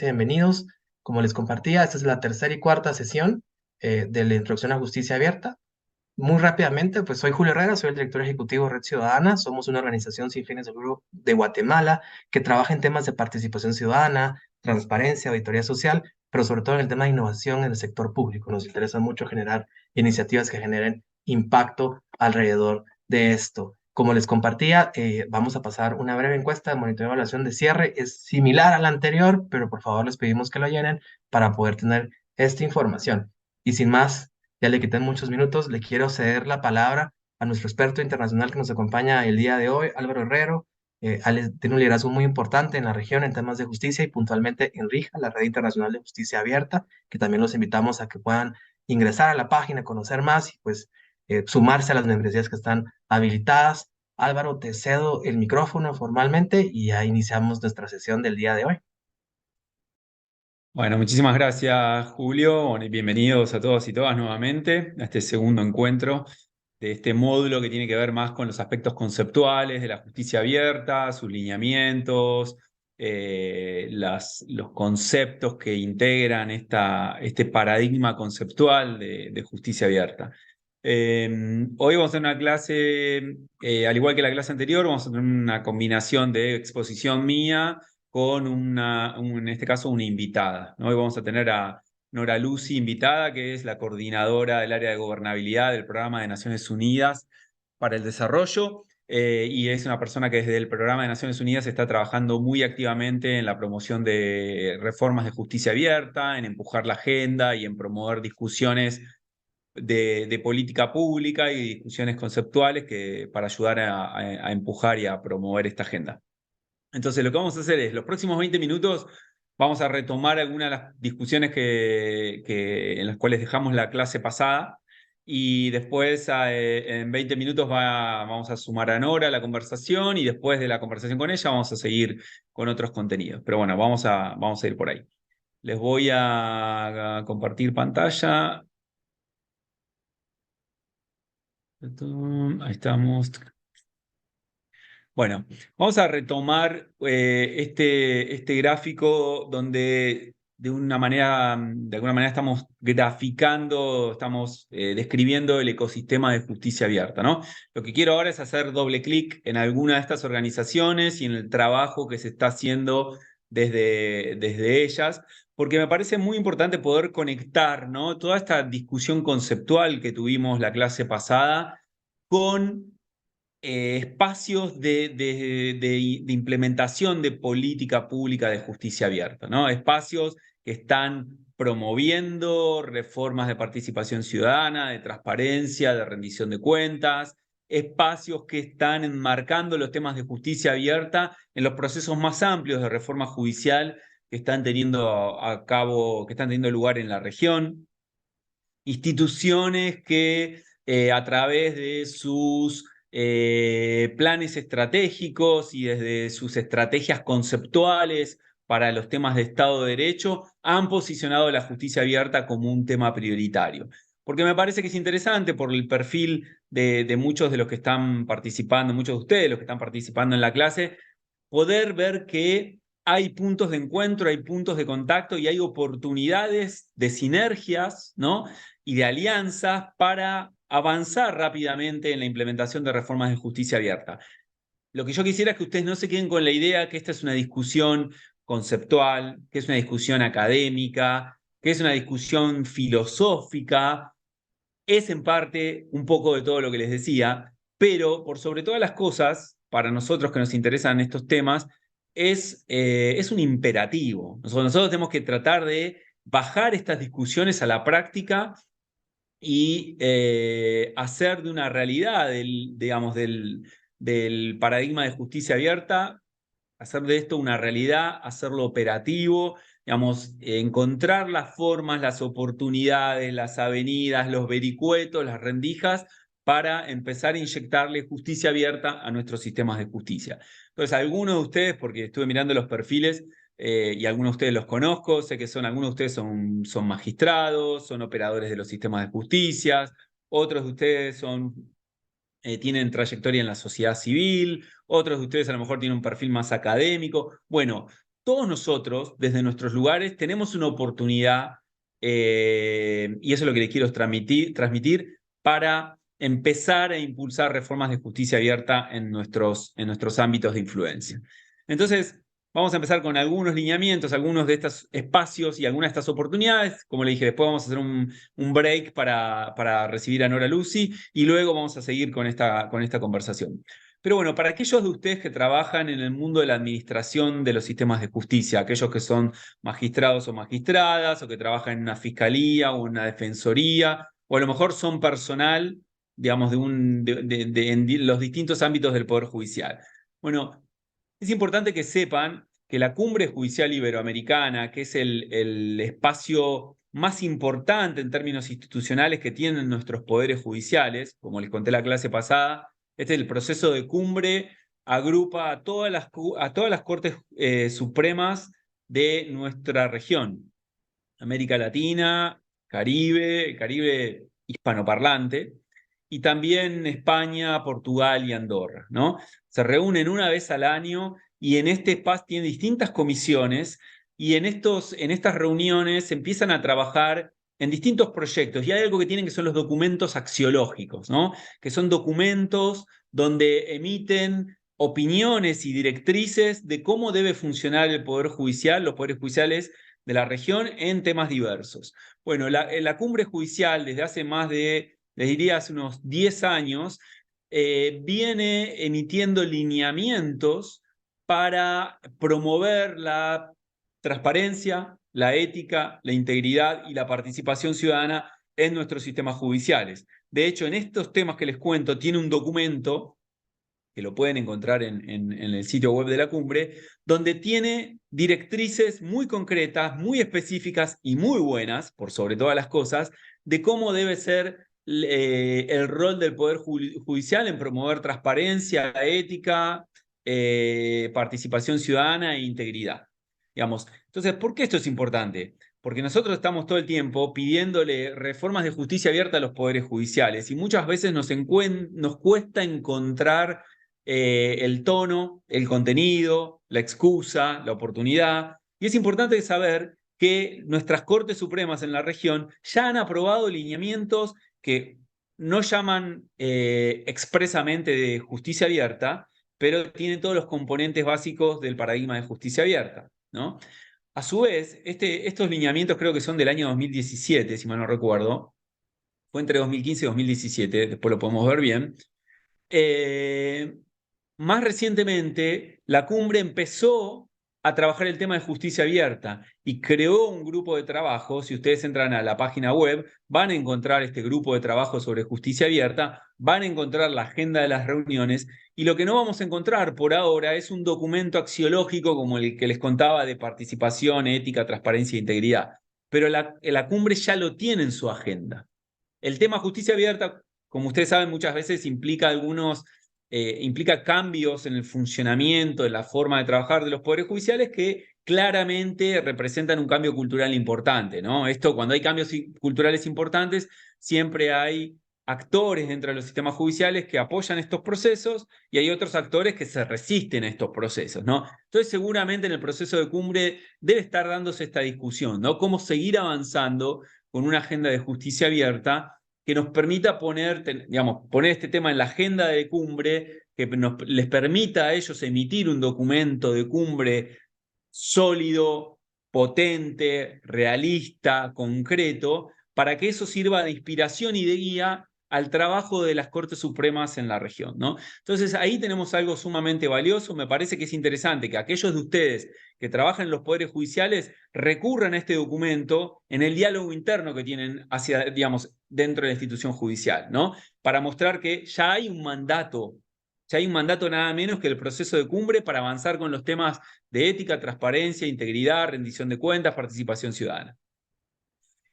Bienvenidos. Como les compartía, esta es la tercera y cuarta sesión de la Introducción a Justicia Abierta. Muy rápidamente, pues soy Julio Herrera, soy el director ejecutivo de Red Ciudadana. Somos una organización sin fines de lucro de Guatemala que trabaja en temas de participación ciudadana, transparencia, auditoría social, pero sobre todo en el tema de innovación en el sector público. Nos interesa mucho generar iniciativas que generen impacto alrededor de esto. Como les compartía, vamos a pasar una breve encuesta de monitoreo y evaluación de cierre. Es similar a la anterior, pero por favor les pedimos que lo llenen para poder tener esta información. Y sin más, ya le quité muchos minutos, le quiero ceder la palabra a nuestro experto internacional que nos acompaña el día de hoy, Álvaro Herrero. Tiene un liderazgo muy importante en la región en temas de justicia y puntualmente en RIJA, la Red Internacional de Justicia Abierta, que también los invitamos a que puedan ingresar a la página, conocer más y pues sumarse a las membresías que están habilitadas. Álvaro, te cedo el micrófono formalmente y ya iniciamos nuestra sesión del día de hoy. Bueno, muchísimas gracias, Julio. Bueno, y bienvenidos a todos y todas nuevamente a este segundo encuentro de este módulo que tiene que ver más con los aspectos conceptuales de la justicia abierta, sus lineamientos, los conceptos que integran este paradigma conceptual de justicia abierta. Hoy vamos a tener una clase, al igual que la clase anterior, vamos a tener una combinación de exposición mía con en este caso, una invitada, ¿no? Hoy vamos a tener a Nora Lucy invitada, que es la coordinadora del área de gobernabilidad del Programa de Naciones Unidas para el Desarrollo, y es una persona que desde el Programa de Naciones Unidas está trabajando muy activamente en la promoción de reformas de justicia abierta, en empujar la agenda y en promover discusiones de política pública y discusiones conceptuales para ayudar a empujar y a promover esta agenda. Entonces, lo que vamos a hacer es, los próximos 20 minutos, vamos a retomar algunas de las discusiones en las cuales dejamos la clase pasada, y después en 20 minutos vamos a sumar a Nora a la conversación, y después de la conversación con ella vamos a seguir con otros contenidos. Pero bueno, vamos a ir por ahí. Les voy a compartir pantalla. Ahí estamos. Bueno, vamos a retomar este gráfico donde de alguna manera estamos graficando, estamos describiendo el ecosistema de justicia abierta, ¿no? Lo que quiero ahora es hacer doble clic en alguna de estas organizaciones y en el trabajo que se está haciendo desde ellas, porque me parece muy importante poder conectar, ¿no?, toda esta discusión conceptual que tuvimos la clase pasada con espacios de implementación de política pública de justicia abierta, ¿no? Espacios que están promoviendo reformas de participación ciudadana, de transparencia, de rendición de cuentas, espacios que están enmarcando los temas de justicia abierta en los procesos más amplios de reforma judicial que están teniendo que están teniendo lugar en la región, instituciones que a través de sus planes estratégicos y desde sus estrategias conceptuales para los temas de Estado de Derecho han posicionado la justicia abierta como un tema prioritario. Porque me parece que es interesante por el perfil de muchos de los que están participando, muchos de ustedes, los que están participando en la clase, poder ver que hay puntos de encuentro, hay puntos de contacto y hay oportunidades de sinergias, ¿no?, y de alianzas para avanzar rápidamente en la implementación de reformas de justicia abierta. Lo que yo quisiera es que ustedes no se queden con la idea que esta es una discusión conceptual, que es una discusión académica, que es una discusión filosófica. Es en parte un poco de todo lo que les decía, pero por sobre todas las cosas, para nosotros que nos interesan estos temas, es un imperativo. Nosotros tenemos que tratar de bajar estas discusiones a la práctica y hacer de una realidad digamos, del paradigma de justicia abierta, hacer de esto una realidad, hacerlo operativo, digamos, encontrar las formas, las oportunidades, las avenidas, los vericuetos, las rendijas, para empezar a inyectarle justicia abierta a nuestros sistemas de justicia. Entonces, algunos de ustedes, porque estuve mirando los perfiles, y algunos de ustedes los conozco, sé que algunos de ustedes son magistrados, son operadores de los sistemas de justicia, otros de ustedes tienen trayectoria en la sociedad civil, otros de ustedes a lo mejor tienen un perfil más académico. Bueno, todos nosotros, desde nuestros lugares, tenemos una oportunidad, y eso es lo que les quiero transmitir para empezar a impulsar reformas de justicia abierta en nuestros ámbitos de influencia. Entonces, vamos a empezar con algunos lineamientos, algunos de estos espacios y algunas de estas oportunidades. Como le dije, después vamos a hacer un break para recibir a Nora Lucy y luego vamos a seguir con esta conversación. Pero bueno, para aquellos de ustedes que trabajan en el mundo de la administración de los sistemas de justicia, aquellos que son magistrados o magistradas, o que trabajan en una fiscalía o una defensoría, o a lo mejor son personal, digamos, en los distintos ámbitos del Poder Judicial. Bueno, es importante que sepan que la Cumbre Judicial Iberoamericana, que es el espacio más importante en términos institucionales que tienen nuestros poderes judiciales, como les conté la clase pasada, este es el proceso de cumbre, agrupa a todas las cortes supremas de nuestra región, América Latina, Caribe hispanoparlante, y también España, Portugal y Andorra, ¿no? Se reúnen una vez al año y en este espacio tienen distintas comisiones y en estas reuniones empiezan a trabajar en distintos proyectos. Y hay algo que tienen que son los documentos axiológicos, ¿no? Que son documentos donde emiten opiniones y directrices de cómo debe funcionar el Poder Judicial, los poderes judiciales de la región en temas diversos. Bueno, la cumbre judicial desde hace más de, les diría, hace unos 10 años, viene emitiendo lineamientos para promover la transparencia, la ética, la integridad y la participación ciudadana en nuestros sistemas judiciales. De hecho, en estos temas que les cuento, tiene un documento que lo pueden encontrar en el sitio web de la cumbre, donde tiene directrices muy concretas, muy específicas y muy buenas, por sobre todas las cosas, de cómo debe ser el rol del Poder Judicial en promover transparencia, ética, participación ciudadana e integridad. Digamos. Entonces, ¿por qué esto es importante? Porque nosotros estamos todo el tiempo pidiéndole reformas de justicia abierta a los poderes judiciales y muchas veces nos cuesta encontrar el tono, el contenido, la excusa, la oportunidad. Y es importante saber que nuestras Cortes Supremas en la región ya han aprobado lineamientos que no llaman expresamente de justicia abierta, pero tienen todos los componentes básicos del paradigma de justicia abierta, ¿no? A su vez, estos lineamientos creo que son del año 2017, si mal no recuerdo. Fue entre 2015 y 2017, después lo podemos ver bien. Más recientemente, la cumbre empezó a trabajar el tema de justicia abierta y creó un grupo de trabajo. Si ustedes entran a la página web, van a encontrar este grupo de trabajo sobre justicia abierta, van a encontrar la agenda de las reuniones y lo que no vamos a encontrar por ahora es un documento axiológico como el que les contaba de participación, ética, transparencia e integridad. Pero la cumbre ya lo tiene en su agenda. El tema justicia abierta, como ustedes saben, muchas veces implica cambios en el funcionamiento, en la forma de trabajar de los poderes judiciales que claramente representan un cambio cultural importante, ¿no? Esto, cuando hay cambios culturales importantes, siempre hay actores dentro de los sistemas judiciales que apoyan estos procesos y hay otros actores que se resisten a estos procesos, ¿no? Entonces, seguramente en el proceso de cumbre debe estar dándose esta discusión, ¿no? Cómo seguir avanzando con una agenda de justicia abierta que nos permita poner este tema en la agenda de cumbre, que les permita a ellos emitir un documento de cumbre sólido, potente, realista, concreto, para que eso sirva de inspiración y de guía al trabajo de las Cortes Supremas en la región, ¿no? Entonces ahí tenemos algo sumamente valioso. Me parece que es interesante que aquellos de ustedes que trabajan en los poderes judiciales recurran a este documento en el diálogo interno que tienen hacia, digamos, dentro de la institución judicial, ¿no? Para mostrar que ya hay un mandato nada menos que el proceso de cumbre para avanzar con los temas de ética, transparencia, integridad, rendición de cuentas, participación ciudadana.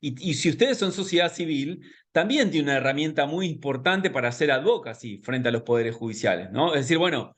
Y si ustedes son sociedad civil, también tiene una herramienta muy importante para hacer advocacy frente a los poderes judiciales, ¿no? Es decir, bueno,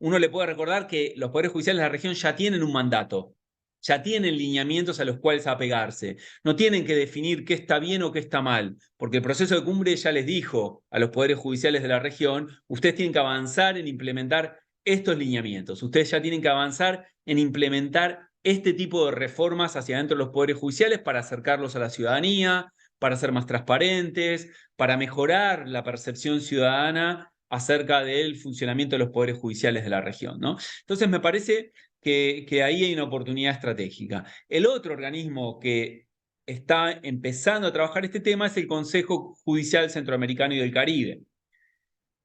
uno le puede recordar que los poderes judiciales de la región ya tienen un mandato, ya tienen lineamientos a los cuales apegarse. No tienen que definir qué está bien o qué está mal, porque el proceso de cumbre ya les dijo a los poderes judiciales de la región, ustedes tienen que avanzar en implementar estos lineamientos. Ustedes ya tienen que avanzar en implementar este tipo de reformas hacia dentro de los poderes judiciales para acercarlos a la ciudadanía, para ser más transparentes, para mejorar la percepción ciudadana acerca del funcionamiento de los poderes judiciales de la región, ¿no? Entonces me parece que ahí hay una oportunidad estratégica. El otro organismo que está empezando a trabajar este tema es el Consejo Judicial Centroamericano y del Caribe.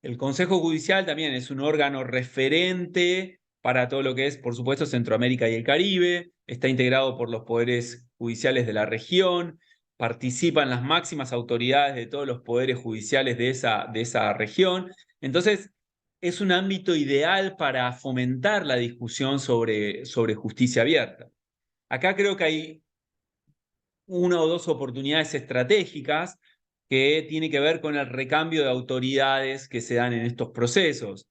El Consejo Judicial también es un órgano referente para todo lo que es, por supuesto, Centroamérica y el Caribe. Está integrado por los poderes judiciales de la región. Participan las máximas autoridades de todos los poderes judiciales de esa región. Entonces, es un ámbito ideal para fomentar la discusión sobre justicia abierta. Acá creo que hay una o dos oportunidades estratégicas que tiene que ver con el recambio de autoridades que se dan en estos procesos.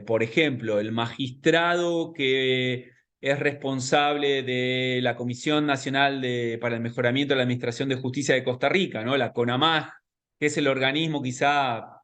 Por ejemplo, el magistrado que es responsable de la Comisión Nacional para el Mejoramiento de la Administración de Justicia de Costa Rica, ¿no? La CONAMAJ, que es el organismo quizá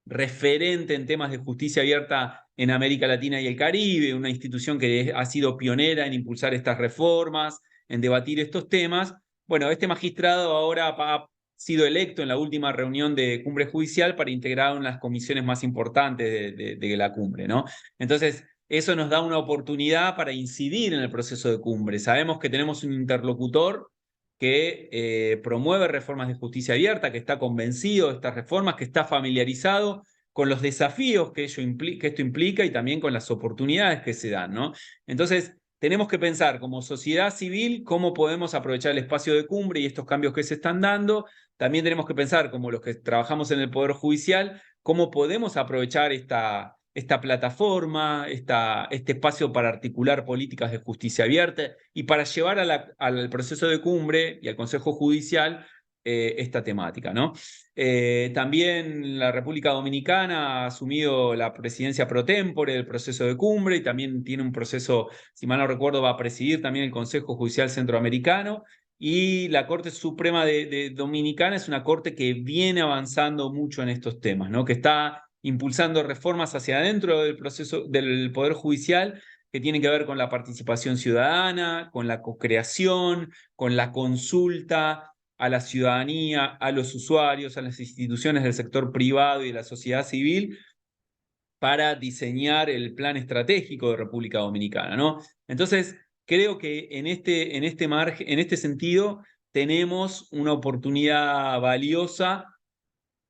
referente en temas de justicia abierta en América Latina y el Caribe, una institución que ha sido pionera en impulsar estas reformas, en debatir estos temas. Bueno, este magistrado ahora ha sido electo en la última reunión de cumbre judicial para integrar una de las comisiones más importantes de la cumbre, ¿no? Entonces, eso nos da una oportunidad para incidir en el proceso de cumbre. Sabemos que tenemos un interlocutor que promueve reformas de justicia abierta, que está convencido de estas reformas, que está familiarizado con los desafíos que esto implica y también con las oportunidades que se dan, ¿no? Entonces, tenemos que pensar como sociedad civil cómo podemos aprovechar el espacio de cumbre y estos cambios que se están dando. También tenemos que pensar, como los que trabajamos en el Poder Judicial, cómo podemos aprovechar esta plataforma, este espacio para articular políticas de justicia abierta y para llevar al proceso de cumbre y al Consejo Judicial esta temática, ¿no? También la República Dominicana ha asumido la presidencia pro tempore del proceso de cumbre y también tiene un proceso, si mal no recuerdo, va a presidir también el Consejo Judicial Centroamericano. Y la Corte Suprema de Dominicana es una corte que viene avanzando mucho en estos temas, ¿no? Que está impulsando reformas hacia adentro del proceso del Poder Judicial que tienen que ver con la participación ciudadana, con la co-creación, con la consulta a la ciudadanía, a los usuarios, a las instituciones del sector privado y de la sociedad civil para diseñar el plan estratégico de República Dominicana, ¿no? Entonces, creo que en este sentido tenemos una oportunidad valiosa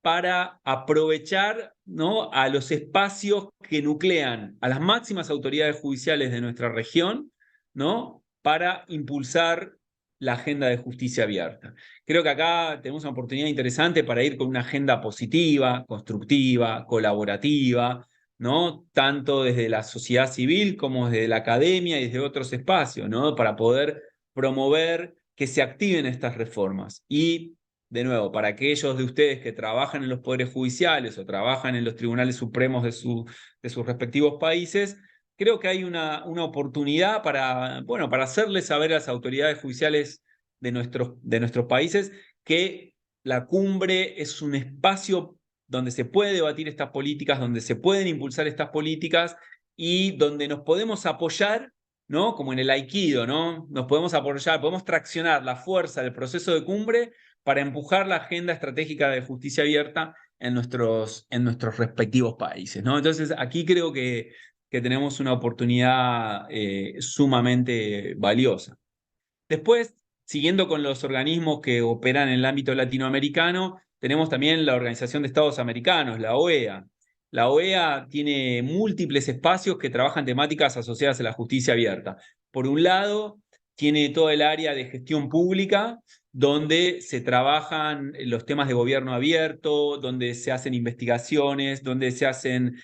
para aprovechar, ¿no?, a los espacios que nuclean a las máximas autoridades judiciales de nuestra región, ¿no?, para impulsar la agenda de justicia abierta. Creo que acá tenemos una oportunidad interesante para ir con una agenda positiva, constructiva, colaborativa, ¿no?, tanto desde la sociedad civil como desde la academia y desde otros espacios, ¿no?, para poder promover que se activen estas reformas. Y de nuevo, para aquellos de ustedes que trabajan en los poderes judiciales o trabajan en los tribunales supremos de sus respectivos países, creo que hay una oportunidad bueno, para hacerles saber a las autoridades judiciales de nuestros países que la cumbre es un espacio donde se puede debatir estas políticas, donde se pueden impulsar estas políticas y donde nos podemos apoyar, ¿no?, como en el Aikido, ¿no? Nos podemos apoyar, podemos traccionar la fuerza del proceso de cumbre para empujar la agenda estratégica de justicia abierta en nuestros respectivos países, ¿no? Entonces, aquí creo que tenemos una oportunidad sumamente valiosa. Después, siguiendo con los organismos que operan en el ámbito latinoamericano, tenemos también la Organización de Estados Americanos, la OEA. La OEA tiene múltiples espacios que trabajan temáticas asociadas a la justicia abierta. Por un lado, tiene todo el área de gestión pública, donde se trabajan los temas de gobierno abierto, donde se hacen investigaciones, donde se hacen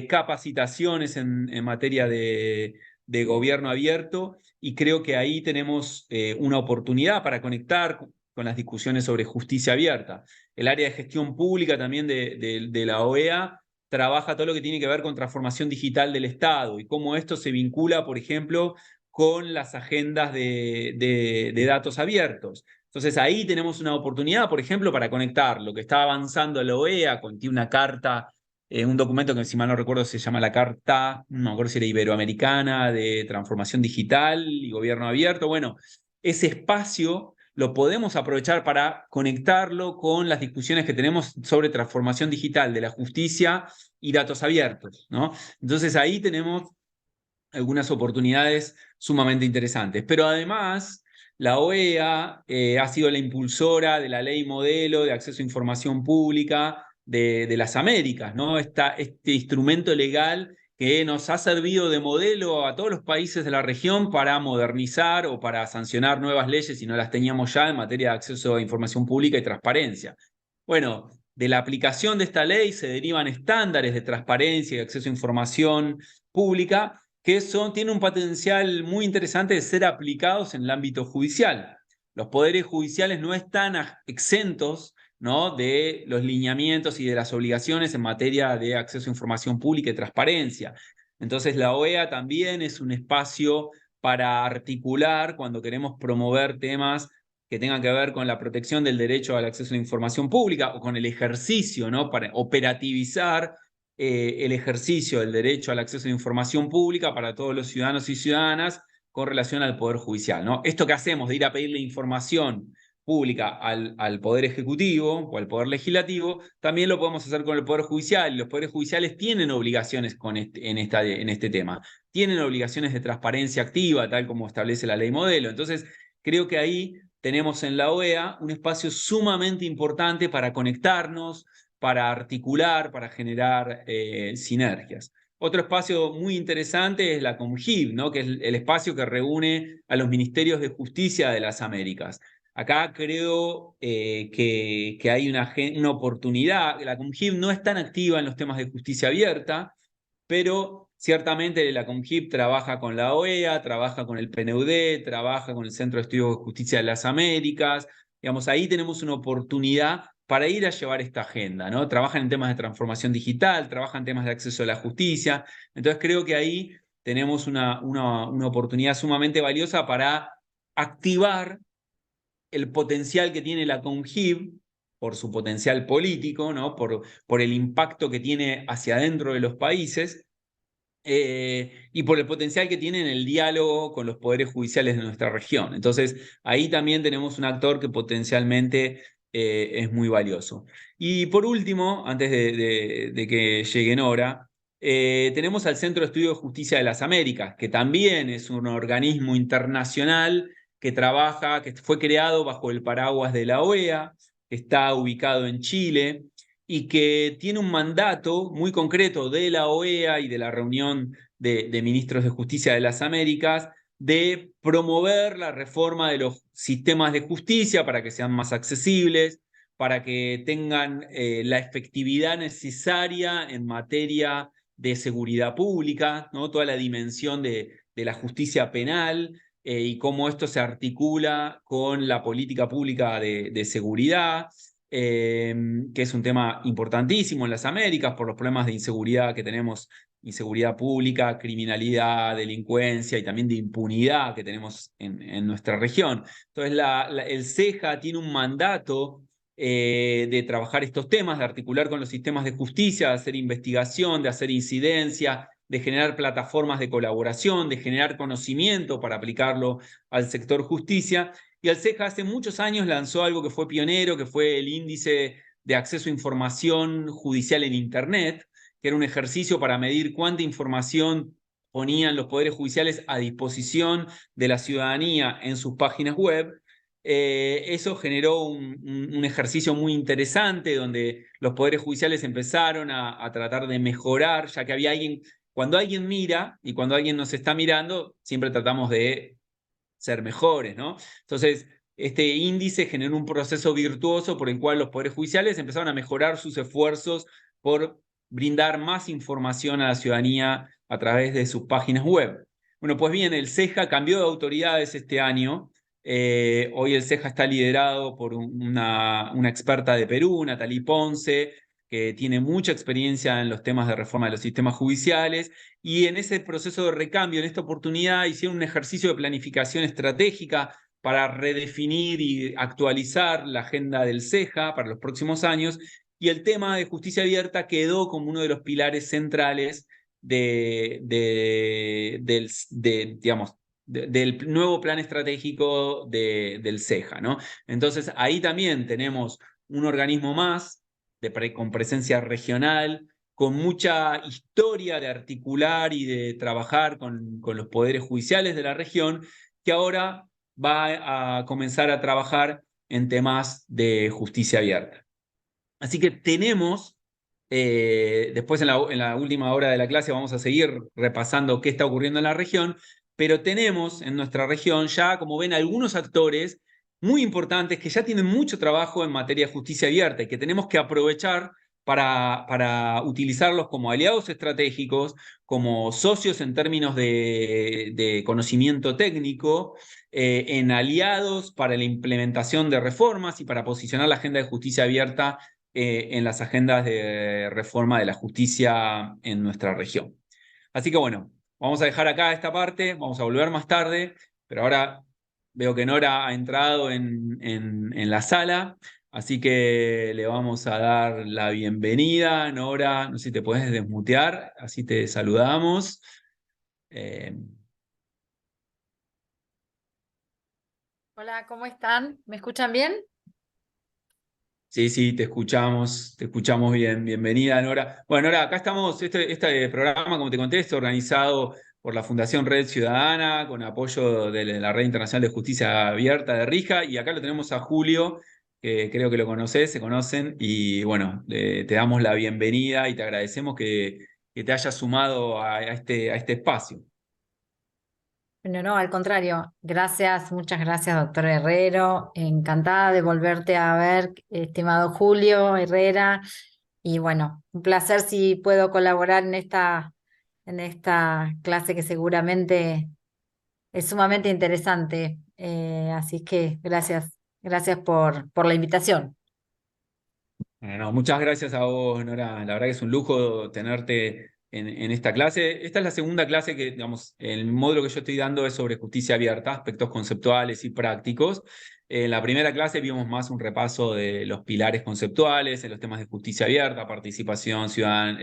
capacitaciones en materia de gobierno abierto, y creo que ahí tenemos una oportunidad para conectar con las discusiones sobre justicia abierta. El área de gestión pública también de la OEA trabaja todo lo que tiene que ver con transformación digital del Estado y cómo esto se vincula, por ejemplo, con las agendas de datos abiertos. Entonces ahí tenemos una oportunidad, por ejemplo, para conectar lo que está avanzando la OEA, contiene una carta un documento que, si mal no recuerdo, se llama la Carta, no me acuerdo si era Iberoamericana, de Transformación Digital y Gobierno Abierto. Bueno, ese espacio lo podemos aprovechar para conectarlo con las discusiones que tenemos sobre transformación digital de la justicia y datos abiertos, ¿no? Entonces ahí tenemos algunas oportunidades sumamente interesantes. Pero además, la OEA ha sido la impulsora de la ley modelo de acceso a información pública de las Américas, ¿no? Este instrumento legal que nos ha servido de modelo a todos los países de la región para modernizar o para sancionar nuevas leyes si no las teníamos ya en materia de acceso a información pública y transparencia. Bueno, de la aplicación de esta ley se derivan estándares de transparencia y acceso a información pública que tienen un potencial muy interesante de ser aplicados en el ámbito judicial. Los poderes judiciales no están exentos, ¿no?, de los lineamientos y de las obligaciones en materia de acceso a información pública y transparencia. Entonces la OEA también es un espacio para articular cuando queremos promover temas que tengan que ver con la protección del derecho al acceso a la información pública o con el ejercicio, ¿no?, para operativizar el ejercicio del derecho al acceso a la información pública para todos los ciudadanos y ciudadanas con relación al Poder Judicial, ¿no? Esto que hacemos de ir a pedirle información pública al Poder Ejecutivo o al Poder Legislativo, también lo podemos hacer con el Poder Judicial. Los Poderes Judiciales tienen obligaciones en este tema. Tienen obligaciones de transparencia activa, tal como establece la ley modelo. Entonces, creo que ahí tenemos en la OEA un espacio sumamente importante para conectarnos, para articular, para generar sinergias. Otro espacio muy interesante es la COMGIB, ¿no?, que es el espacio que reúne a los ministerios de justicia de las Américas. Acá creo que hay una oportunidad. La COMGIB no es tan activa en los temas de justicia abierta, pero ciertamente la COMGIB trabaja con la OEA, trabaja con el PNUD, trabaja con el Centro de Estudios de Justicia de las Américas. Digamos, ahí tenemos una oportunidad para ir a llevar esta agenda, ¿no? Trabajan en temas de transformación digital, trabajan en temas de acceso a la justicia. Entonces creo que ahí tenemos una oportunidad sumamente valiosa para activar el potencial que tiene la CONGIB por su potencial político, ¿no?, por el impacto que tiene hacia adentro de los países, y por el potencial que tiene en el diálogo con los poderes judiciales de nuestra región. Entonces, ahí también tenemos un actor que potencialmente es muy valioso. Y por último, antes de que llegue Nora, tenemos al Centro de Estudio de Justicia de las Américas, que también es un organismo internacional que trabaja, que fue creado bajo el paraguas de la OEA, que está ubicado en Chile, y que tiene un mandato muy concreto de la OEA y de la reunión de ministros de justicia de las Américas de promover la reforma de los sistemas de justicia para que sean más accesibles, para que tengan la efectividad necesaria en materia de seguridad pública, ¿no?, toda la dimensión de la justicia penal y cómo esto se articula con la política pública de seguridad. Que es un tema importantísimo en las Américas por los problemas de inseguridad que tenemos, inseguridad pública, criminalidad, delincuencia y también de impunidad que tenemos en nuestra región. Entonces el CEJA tiene un mandato de trabajar estos temas, de articular con los sistemas de justicia, de hacer investigación, de hacer incidencia, de generar plataformas de colaboración, de generar conocimiento para aplicarlo al sector justicia. Y el CEJA hace muchos años lanzó algo que fue pionero, que fue el índice de acceso a información judicial en Internet, que era un ejercicio para medir cuánta información ponían los poderes judiciales a disposición de la ciudadanía en sus páginas web. Eso generó un ejercicio muy interesante donde los poderes judiciales empezaron a tratar de mejorar, ya que había alguien, cuando alguien mira y cuando alguien nos está mirando, siempre tratamos de ser mejores, ¿no? Entonces, este índice generó un proceso virtuoso por el cual los poderes judiciales empezaron a mejorar sus esfuerzos por brindar más información a la ciudadanía a través de sus páginas web. Bueno, pues bien, el CEJA cambió de autoridades este año. Hoy el CEJA está liderado por una experta de Perú, Natalie Ponce, que tiene mucha experiencia en los temas de reforma de los sistemas judiciales, y en ese proceso de recambio, en esta oportunidad, hicieron un ejercicio de planificación estratégica para redefinir y actualizar la agenda del CEJA para los próximos años, y el tema de justicia abierta quedó como uno de los pilares centrales digamos, del nuevo plan estratégico del CEJA, ¿no? Entonces, ahí también tenemos un organismo más con presencia regional, con mucha historia de articular y de trabajar con los poderes judiciales de la región, que ahora va a comenzar a trabajar en temas de justicia abierta. Así que tenemos, después en la última hora de la clase vamos a seguir repasando qué está ocurriendo en la región, pero tenemos en nuestra región ya, como ven, algunos actores muy importantes que ya tienen mucho trabajo en materia de justicia abierta y que tenemos que aprovechar para utilizarlos como aliados estratégicos, como socios en términos de conocimiento técnico, en aliados para la implementación de reformas y para posicionar la agenda de justicia abierta en las agendas de reforma de la justicia en nuestra región. Así que bueno, vamos a dejar acá esta parte, vamos a volver más tarde, pero ahora veo que Nora ha entrado en la sala, así que le vamos a dar la bienvenida. Nora, no sé si te puedes desmutear, así te saludamos. Hola, ¿cómo están? ¿Me escuchan bien? Sí, sí, te escuchamos bien. Bienvenida, Nora. Bueno, Nora, acá estamos, este programa, como te conté, está organizado por la Fundación Red Ciudadana, con apoyo de la Red Internacional de Justicia Abierta de Rija, y acá lo tenemos a Julio, que creo que lo conoces, se conocen, y bueno, te damos la bienvenida y te agradecemos que te hayas sumado a este espacio. No, no, al contrario. Gracias, muchas gracias, doctor Herrero. Encantada de volverte a ver, estimado Julio Herrera. Y bueno, un placer si puedo colaborar en esta clase que seguramente es sumamente interesante. Así que gracias, gracias por la invitación. Bueno, muchas gracias a vos, Nora. La verdad que es un lujo tenerte en esta clase. Esta es la segunda clase que, digamos, el módulo que yo estoy dando es sobre justicia abierta, aspectos conceptuales y prácticos. En la primera clase vimos más un repaso de los pilares conceptuales, en los temas de justicia abierta, participación ciudadana,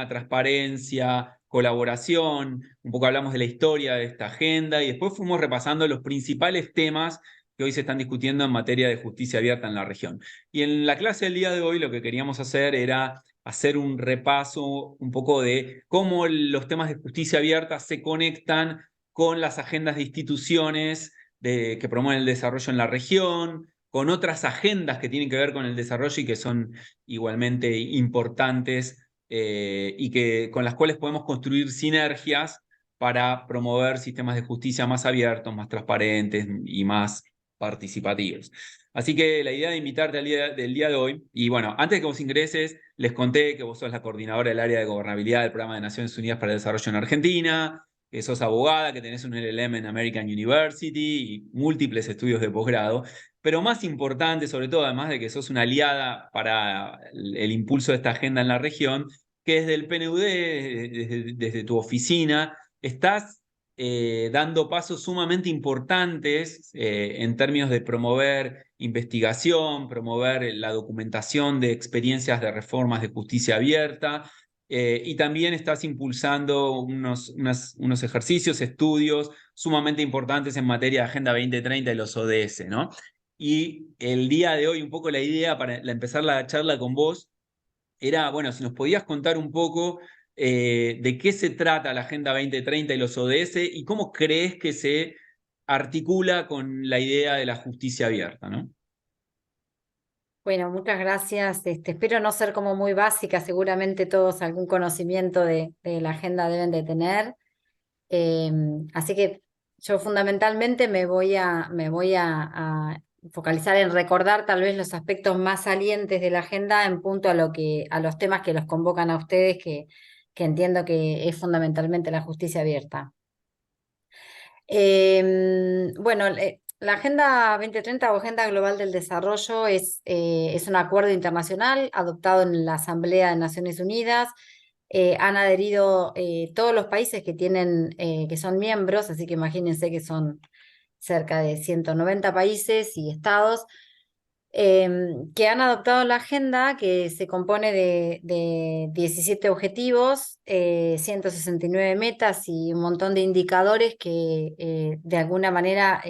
transparencia, colaboración. Un poco hablamos de la historia de esta agenda y después fuimos repasando los principales temas que hoy se están discutiendo en materia de justicia abierta en la región. Y en la clase del día de hoy lo que queríamos hacer era hacer un repaso un poco de cómo los temas de justicia abierta se conectan con las agendas de instituciones que promueven el desarrollo en la región, con otras agendas que tienen que ver con el desarrollo y que son igualmente importantes con las cuales podemos construir sinergias para promover sistemas de justicia más abiertos, más transparentes y más participativos. Así que la idea de invitarte del día de hoy, y bueno, antes de que vos ingreses, les conté que vos sos la coordinadora del área de gobernabilidad del Programa de Naciones Unidas para el Desarrollo en Argentina, que sos abogada, que tenés un LLM en American University y múltiples estudios de posgrado, pero más importante, sobre todo, además de que sos una aliada para el impulso de esta agenda en la región, que desde el PNUD, desde tu oficina, estás dando pasos sumamente importantes en términos de promover investigación, promover la documentación de experiencias de reformas de justicia abierta, y también estás impulsando unos ejercicios, estudios sumamente importantes en materia de Agenda 2030 y los ODS, ¿no? Y el día de hoy, un poco la idea para empezar la charla con vos era, bueno, si nos podías contar un poco de qué se trata la Agenda 2030 y los ODS y cómo crees que se articula con la idea de la justicia abierta, ¿no? Bueno, muchas gracias. Espero no ser como muy básica, seguramente todos algún conocimiento de la agenda deben de tener. Así que yo fundamentalmente me voy a focalizar en recordar tal vez los aspectos más salientes de la agenda en punto a los temas que los convocan a ustedes, que entiendo que es fundamentalmente la justicia abierta. Bueno, la Agenda 2030 o Agenda Global del Desarrollo es un acuerdo internacional adoptado en la Asamblea de Naciones Unidas. Han adherido todos los países que son miembros, así que imagínense que son cerca de 190 países y estados. que han adoptado la agenda, que se compone de 17 objetivos, 169 metas y un montón de indicadores que de alguna manera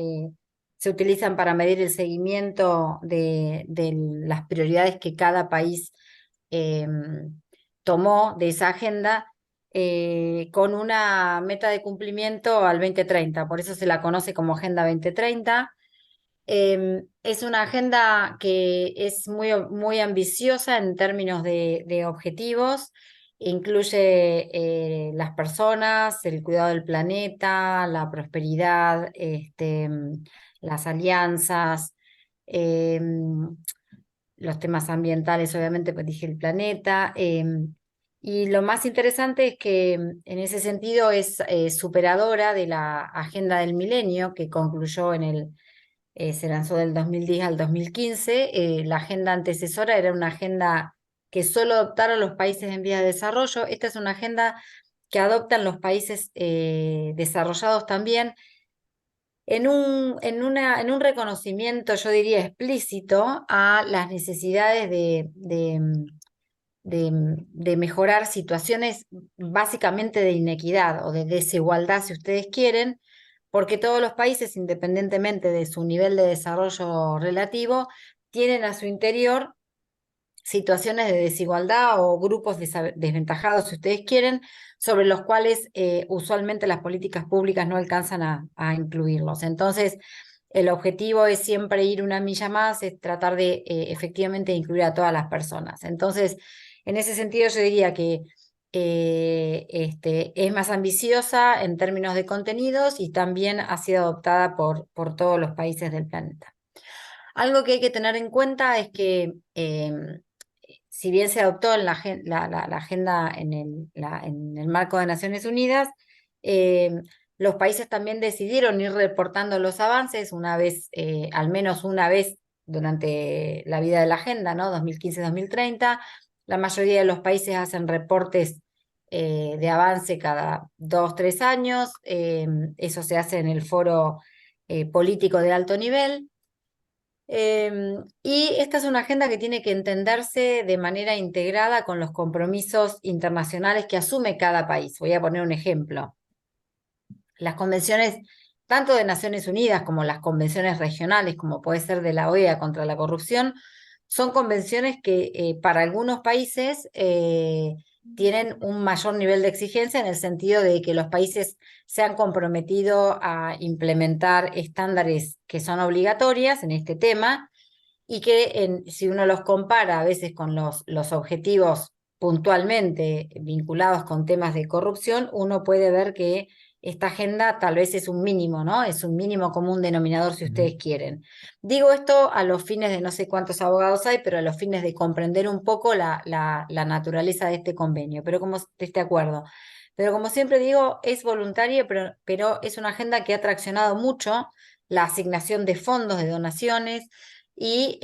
se utilizan para medir el seguimiento de las prioridades que cada país eh, tomó de esa agenda. Con una meta de cumplimiento al 2030, por eso se la conoce como Agenda 2030. Es una agenda que es muy ambiciosa en términos de objetivos. Incluye las personas, el cuidado del planeta, la prosperidad, las alianzas, los temas ambientales, obviamente, pues dije el planeta. Y lo más interesante es que en ese sentido es superadora de la Agenda del Milenio, que concluyó se lanzó del 2010 al 2015. La agenda antecesora era una agenda que solo adoptaron los países en vías de desarrollo. Esta es una agenda que adoptan los países desarrollados también en un reconocimiento, yo diría, explícito a las necesidades de mejorar situaciones básicamente de inequidad o de desigualdad, si ustedes quieren, porque todos los países, independientemente de su nivel de desarrollo relativo, tienen a su interior situaciones de desigualdad o grupos desventajados, si ustedes quieren, sobre los cuales usualmente las políticas públicas no alcanzan a incluirlos. Entonces, el objetivo es siempre ir una milla más, es tratar de efectivamente incluir a todas las personas. Entonces, en ese sentido, yo diría que es más ambiciosa en términos de contenidos y también ha sido adoptada por todos los países del planeta. Algo que hay que tener en cuenta es que si bien se adoptó en la agenda en el marco de Naciones Unidas, los países también decidieron ir reportando los avances una vez, al menos una vez durante la vida de la agenda, ¿no? 2015-2030. La mayoría de los países hacen reportes de avance cada 2, 3 años. Eso se hace en el foro político de alto nivel. Y esta es una agenda que tiene que entenderse de manera integrada con los compromisos internacionales que asume cada país. Voy a poner un ejemplo. Las convenciones, tanto de Naciones Unidas como las convenciones regionales, como puede ser de la OEA contra la corrupción, son convenciones que para algunos países tienen un mayor nivel de exigencia en el sentido de que los países se han comprometido a implementar estándares que son obligatorias en este tema y que si uno los compara a veces con los objetivos puntualmente vinculados con temas de corrupción, uno puede ver que esta agenda tal vez es un mínimo, ¿no? Es un mínimo común denominador si ustedes quieren. Digo esto a los fines de no sé cuántos abogados hay, pero a los fines de comprender un poco la naturaleza de este convenio, de este acuerdo. Pero como siempre digo, es voluntaria, pero es una agenda que ha traccionado mucho la asignación de fondos, de donaciones, y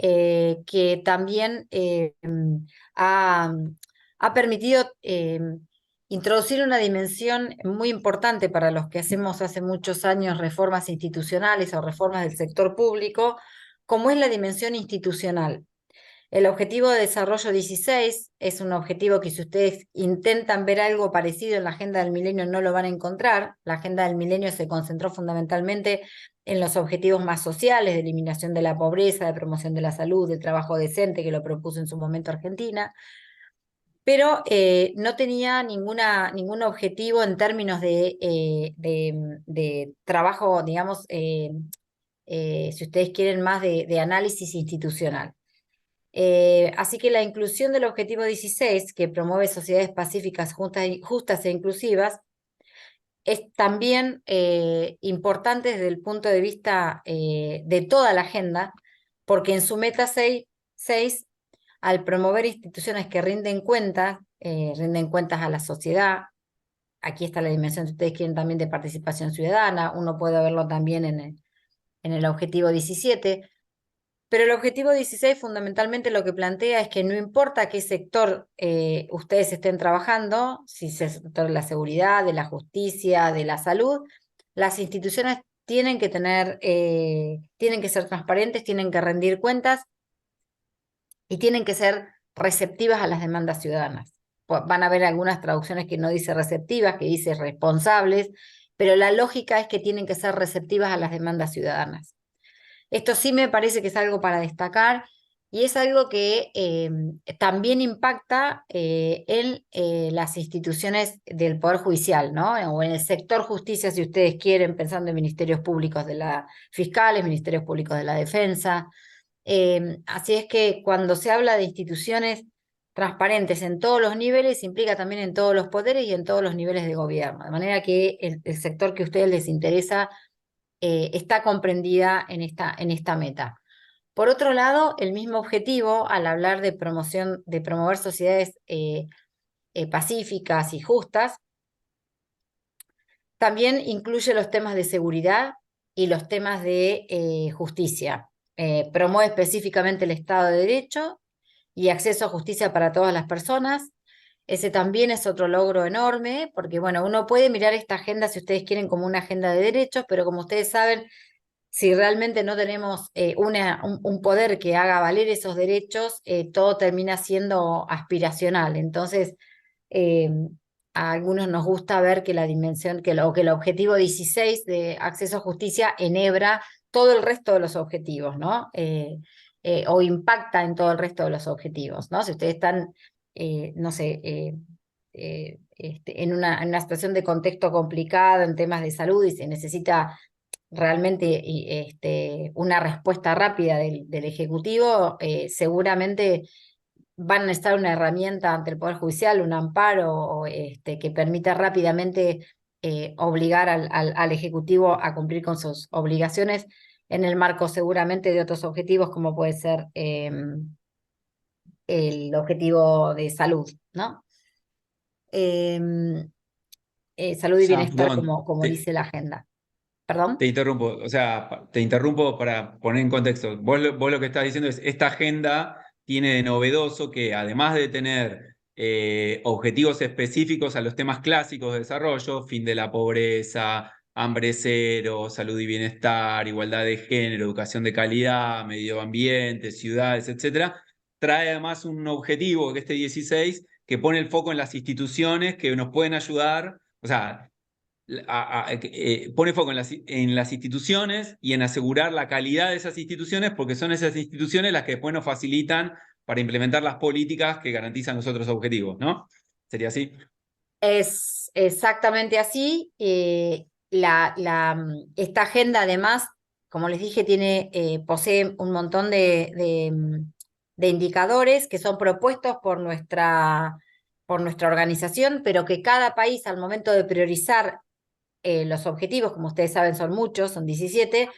que también ha, ha permitido introducir una dimensión muy importante para los que hacemos hace muchos años reformas institucionales o reformas del sector público, como es la dimensión institucional. El objetivo de desarrollo 16 es un objetivo que si ustedes intentan ver algo parecido en la Agenda del Milenio no lo van a encontrar. La Agenda del Milenio se concentró fundamentalmente en los objetivos más sociales, de eliminación de la pobreza, de promoción de la salud, del trabajo decente, que lo propuso en su momento Argentina, pero no tenía ningún objetivo en términos de trabajo, digamos, si ustedes quieren más de análisis institucional. Así que la inclusión del objetivo 16, que promueve sociedades pacíficas, justas e inclusivas, es también importante desde el punto de vista de toda la agenda, porque en su meta 6, al promover instituciones que rinden cuentas a la sociedad, aquí está la dimensión, si ustedes quieren, también de participación ciudadana, uno puede verlo también en el objetivo 17, pero el objetivo 16 fundamentalmente lo que plantea es que no importa qué sector ustedes estén trabajando, si es el sector de la seguridad, de la justicia, de la salud, las instituciones tienen que ser transparentes, tienen que rendir cuentas y tienen que ser receptivas a las demandas ciudadanas. Van a haber algunas traducciones que no dice receptivas, que dice responsables, pero la lógica es que tienen que ser receptivas a las demandas ciudadanas. Esto sí me parece que es algo para destacar y es algo que también impacta en las instituciones del Poder Judicial, ¿no? O en el sector justicia, si ustedes quieren, pensando en ministerios públicos de la fiscales, ministerios públicos de la defensa. Así es que cuando se habla de instituciones transparentes en todos los niveles, implica también en todos los poderes y en todos los niveles de gobierno. De manera que el sector que a ustedes les interesa está comprendida en esta meta. Por otro lado, el mismo objetivo, al hablar de promoción, de promover sociedades pacíficas y justas, también incluye los temas de seguridad y los temas de justicia. Promueve específicamente el Estado de Derecho y acceso a justicia para todas las personas. Ese también es otro logro enorme, porque bueno, uno puede mirar esta agenda, si ustedes quieren, como una agenda de derechos, pero como ustedes saben, si realmente no tenemos un poder que haga valer esos derechos, todo termina siendo aspiracional. Entonces, eh, a algunos nos gusta ver que la dimensión, que el objetivo 16 de acceso a justicia enhebra todo el resto de los objetivos, ¿no? O impacta en todo el resto de los objetivos, ¿no? Si ustedes están, no sé, en una situación de contexto complicado en temas de salud y se necesita realmente una respuesta rápida del Ejecutivo, seguramente van a necesitar una herramienta ante el Poder Judicial, un amparo que permita rápidamente obligar al Ejecutivo a cumplir con sus obligaciones en el marco seguramente de otros objetivos como puede ser el objetivo de salud, ¿no? Salud y bienestar Perdón, como dice la agenda. ¿Perdón? te interrumpo, o sea, te interrumpo para poner en contexto. Vos lo que estás diciendo es, esta agenda tiene de novedoso que además de tener objetivos específicos a los temas clásicos de desarrollo, fin de la pobreza, hambre cero, salud y bienestar, igualdad de género, educación de calidad, medio ambiente, ciudades, etcétera, trae además un objetivo, que este 16, que pone el foco en las instituciones que nos pueden ayudar, o sea, pone foco en las instituciones y en asegurar la calidad de esas instituciones, porque son esas instituciones las que después nos facilitan para implementar las políticas que garantizan los otros objetivos, ¿no? ¿Sería así? Es exactamente así. Esta agenda, además, como les dije, posee un montón de indicadores que son propuestos por nuestra organización, pero que cada país, al momento de priorizar los objetivos, como ustedes saben, son muchos, son 17.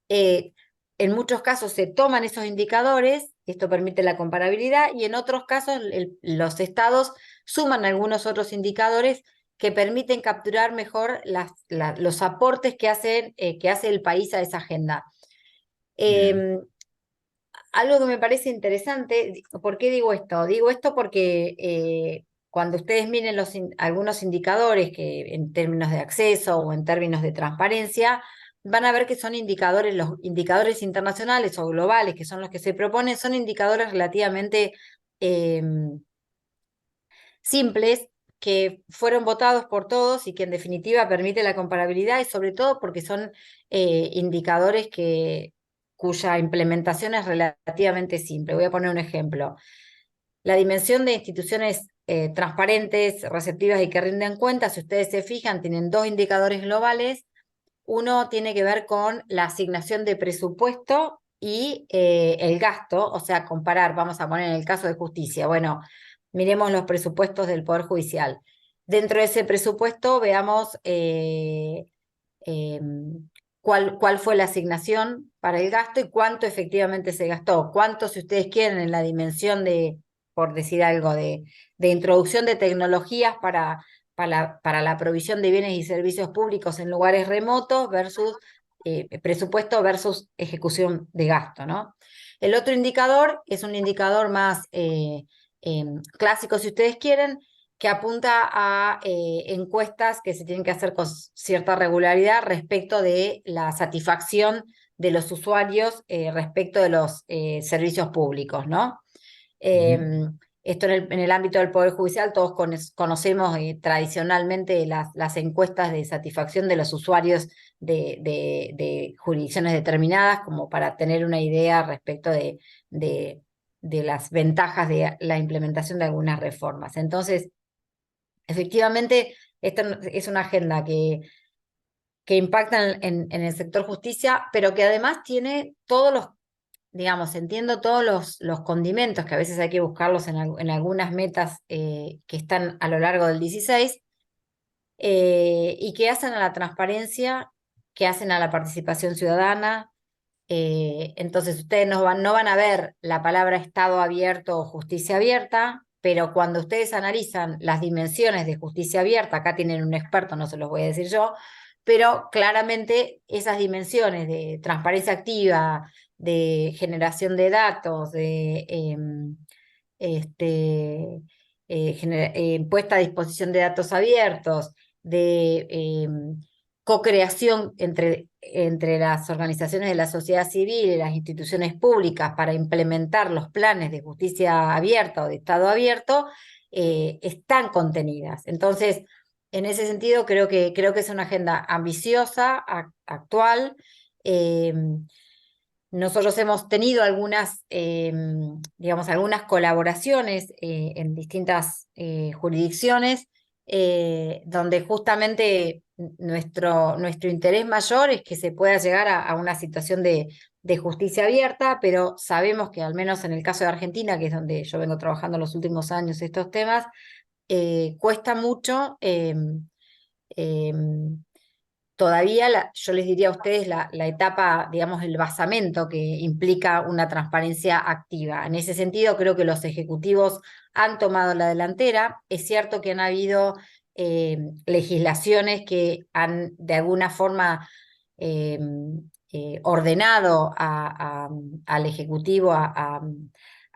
En muchos casos se toman esos indicadores, esto permite la comparabilidad, y en otros casos los estados suman algunos otros indicadores que permiten capturar mejor los aportes que hace el país a esa agenda. Bien. Algo que me parece interesante, ¿por qué digo esto? Digo esto porque cuando ustedes miren algunos indicadores que en términos de acceso o en términos de transparencia, van a ver que son indicadores, los indicadores internacionales o globales, que son los que se proponen, son indicadores relativamente simples, que fueron votados por todos y que en definitiva permite la comparabilidad y sobre todo porque son indicadores cuya implementación es relativamente simple. Voy a poner un ejemplo. La dimensión de instituciones transparentes, receptivas y que rinden cuentas, si ustedes se fijan, tienen dos indicadores globales. Uno tiene que ver con la asignación de presupuesto y el gasto, o sea, comparar, vamos a poner en el caso de justicia, bueno, miremos los presupuestos del Poder Judicial. Dentro de ese presupuesto veamos cuál fue la asignación para el gasto y cuánto efectivamente se gastó. Cuánto, si ustedes quieren, en la dimensión de, por decir algo, de introducción de tecnologías para la provisión de bienes y servicios públicos en lugares remotos versus presupuesto versus ejecución de gasto, ¿no? El otro indicador es un indicador más clásico, si ustedes quieren, que apunta a encuestas que se tienen que hacer con cierta regularidad respecto de la satisfacción de los usuarios respecto de los servicios públicos, ¿no? Esto en el ámbito del Poder Judicial, todos conocemos tradicionalmente las encuestas de satisfacción de los usuarios de jurisdicciones determinadas, como para tener una idea respecto de las ventajas de la implementación de algunas reformas. Entonces, efectivamente, esta es una agenda que impacta en el sector justicia, pero que además tiene todos los, digamos, entiendo todos los condimentos, que a veces hay que buscarlos en algunas metas que están a lo largo del 16, y que hacen a la transparencia, que hacen a la participación ciudadana. Entonces ustedes no van a ver la palabra Estado abierto o justicia abierta, pero cuando ustedes analizan las dimensiones de justicia abierta, acá tienen un experto, no se los voy a decir yo, pero claramente esas dimensiones de transparencia activa, de generación de datos, de puesta a disposición de datos abiertos, de co-creación entre las organizaciones de la sociedad civil y las instituciones públicas para implementar los planes de justicia abierta o de Estado abierto, están contenidas. Entonces, en ese sentido, creo que es una agenda ambiciosa, actual. Nosotros hemos tenido digamos, algunas colaboraciones en distintas jurisdicciones, donde justamente nuestro interés mayor es que se pueda llegar a una situación de justicia abierta, pero sabemos que al menos en el caso de Argentina, que es donde yo vengo trabajando los últimos años estos temas, cuesta mucho. Todavía yo les diría a ustedes la etapa, digamos, el basamento que implica una transparencia activa. En ese sentido, creo que los ejecutivos han tomado la delantera. Es cierto que han habido legislaciones que han de alguna forma eh, ordenado al Ejecutivo a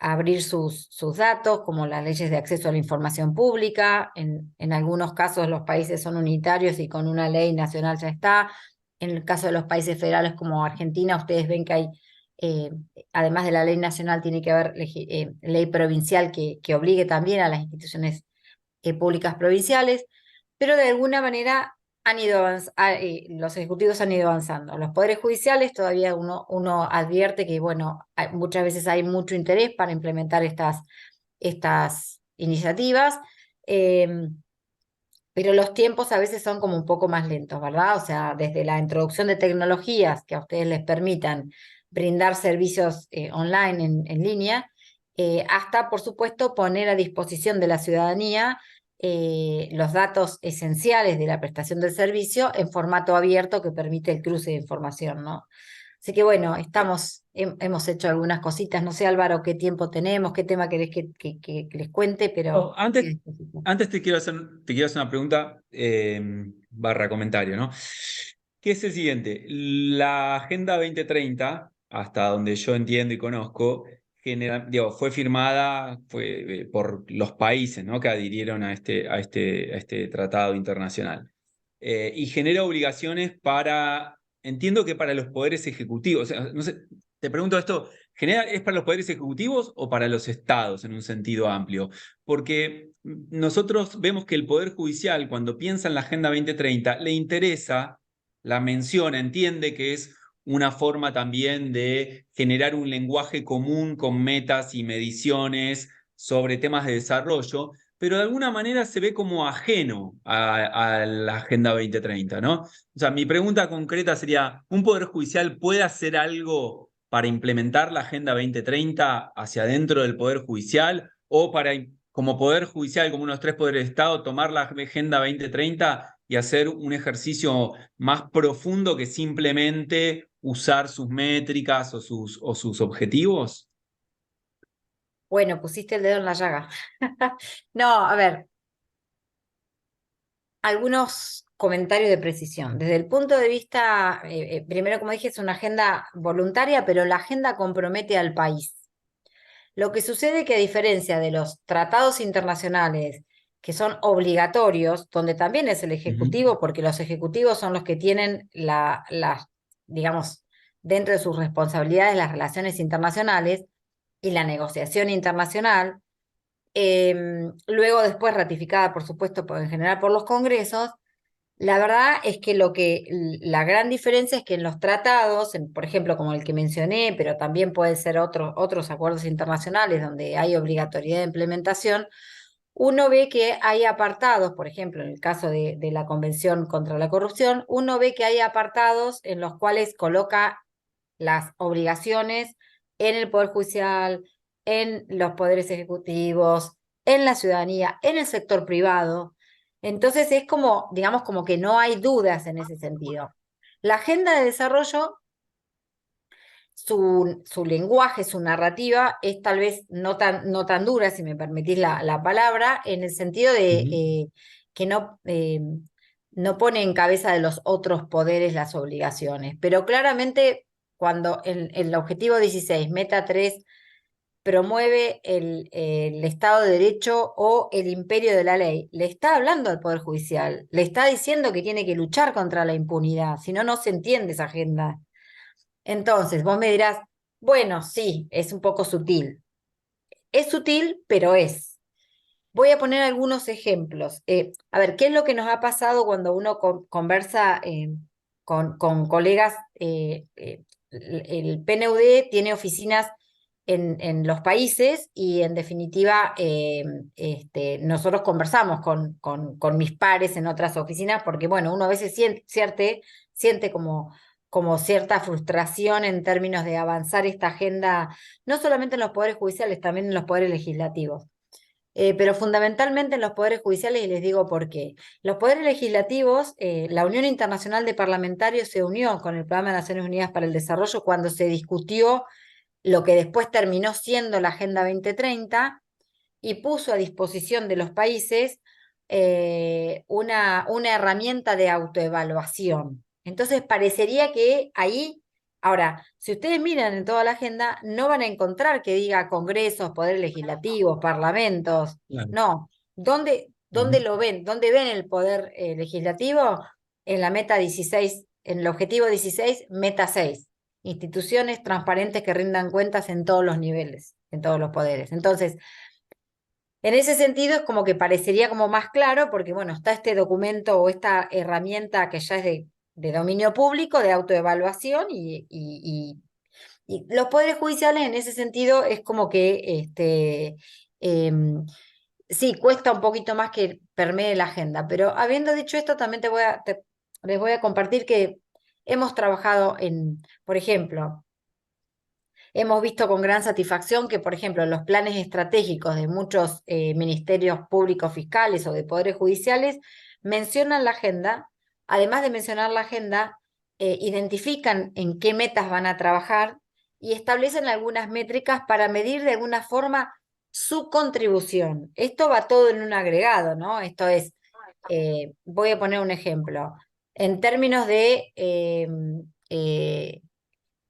abrir sus datos, como las leyes de acceso a la información pública. En algunos casos los países son unitarios y con una ley nacional ya está. En el caso de los países federales como Argentina, ustedes ven que hay, además de la ley nacional, tiene que haber ley provincial que obligue también a las instituciones públicas provinciales, pero de alguna manera los ejecutivos han ido avanzando. Los poderes judiciales todavía uno advierte que, bueno, muchas veces hay mucho interés para implementar estas iniciativas, pero los tiempos a veces son como un poco más lentos, ¿verdad? O sea, desde la introducción de tecnologías que a ustedes les permitan brindar servicios online en línea, hasta, por supuesto, poner a disposición de la ciudadanía los datos esenciales de la prestación del servicio en formato abierto que permite el cruce de información, ¿no? Así que bueno, hemos hecho algunas cositas. No sé, Álvaro, qué tiempo tenemos, qué tema querés que les cuente, pero... Antes te quiero hacer una pregunta barra comentario, ¿no? Que es el siguiente. La Agenda 2030, hasta donde yo entiendo y conozco, fue firmada por los países, ¿no?, que adhirieron a este tratado internacional. Y genera obligaciones entiendo que para los poderes ejecutivos. O sea, no sé, te pregunto esto, ¿es para los poderes ejecutivos o para los estados en un sentido amplio? Porque nosotros vemos que el Poder Judicial, cuando piensa en la Agenda 2030, le interesa, la menciona, entiende que es una forma también de generar un lenguaje común con metas y mediciones sobre temas de desarrollo, pero de alguna manera se ve como ajeno a la Agenda 2030, ¿no? O sea, mi pregunta concreta sería, ¿un Poder Judicial puede hacer algo para implementar la Agenda 2030 hacia adentro del Poder Judicial, o para, como Poder Judicial, como unos 3 poderes de Estado, tomar la Agenda 2030 y hacer un ejercicio más profundo que simplemente usar sus métricas o sus objetivos? Bueno, pusiste el dedo en la llaga. No, a ver, algunos comentarios de precisión. Desde el punto de vista, primero, como dije, es una agenda voluntaria, pero la agenda compromete al país. Lo que sucede es que, a diferencia de los tratados internacionales que son obligatorios, donde también es el Ejecutivo, porque los ejecutivos son los que tienen digamos, dentro de sus responsabilidades las relaciones internacionales, y la negociación internacional, luego después ratificada, por supuesto, en general por los congresos, la verdad es que la gran diferencia es que en los tratados, por ejemplo, como el que mencioné, pero también puede ser otros acuerdos internacionales donde hay obligatoriedad de implementación, uno ve que hay apartados, por ejemplo, en el caso de la Convención contra la Corrupción, uno ve que hay apartados en los cuales coloca las obligaciones en el Poder Judicial, en los poderes ejecutivos, en la ciudadanía, en el sector privado. Entonces es como, digamos, como que no hay dudas en ese sentido. La agenda de desarrollo, su lenguaje, su narrativa es tal vez no tan dura, si me permitís la palabra, en el sentido de Ujú. que no pone en cabeza de los otros poderes las obligaciones, pero claramente cuando en el objetivo 16, meta 3, promueve el Estado de Derecho o el imperio de la ley, le está hablando al Poder Judicial, le está diciendo que tiene que luchar contra la impunidad, si no, no se entiende esa agenda. Entonces, vos me dirás, bueno, sí, es un poco sutil. Es sutil, pero es. Voy a poner algunos ejemplos. A ver, ¿qué es lo que nos ha pasado cuando uno conversa con colegas? El PNUD tiene oficinas en los países y en definitiva nosotros conversamos con mis pares en otras oficinas porque, bueno, uno a veces siente como cierta frustración en términos de avanzar esta agenda, no solamente en los poderes judiciales, también en los poderes legislativos. Pero fundamentalmente en los poderes judiciales, y les digo por qué. Los poderes legislativos, la Unión Internacional de Parlamentarios se unió con el Programa de Naciones Unidas para el Desarrollo cuando se discutió lo que después terminó siendo la Agenda 2030 y puso a disposición de los países una herramienta de autoevaluación. Entonces parecería que ahí, ahora, si ustedes miran en toda la agenda, no van a encontrar que diga congresos, poderes legislativos, parlamentos, Claro. no. ¿Dónde Ujú. lo ven? ¿Dónde ven el poder legislativo? En la meta 16, en el objetivo 16, meta 6. Instituciones transparentes que rindan cuentas en todos los niveles, en todos los poderes. Entonces, en ese sentido es como que parecería como más claro, porque bueno, está este documento o esta herramienta que ya es de dominio público, de autoevaluación, y los poderes judiciales en ese sentido es como que em, sí, cuesta un poquito más que permee la agenda. Pero habiendo dicho esto, también les voy a compartir que hemos trabajado por ejemplo, hemos visto con gran satisfacción que, por ejemplo, los planes estratégicos de muchos ministerios públicos fiscales o de poderes judiciales mencionan la agenda, además de mencionar la agenda, identifican en qué metas van a trabajar y establecen algunas métricas para medir de alguna forma su contribución. Esto va todo en un agregado, ¿no? Esto es, voy a poner un ejemplo. En términos de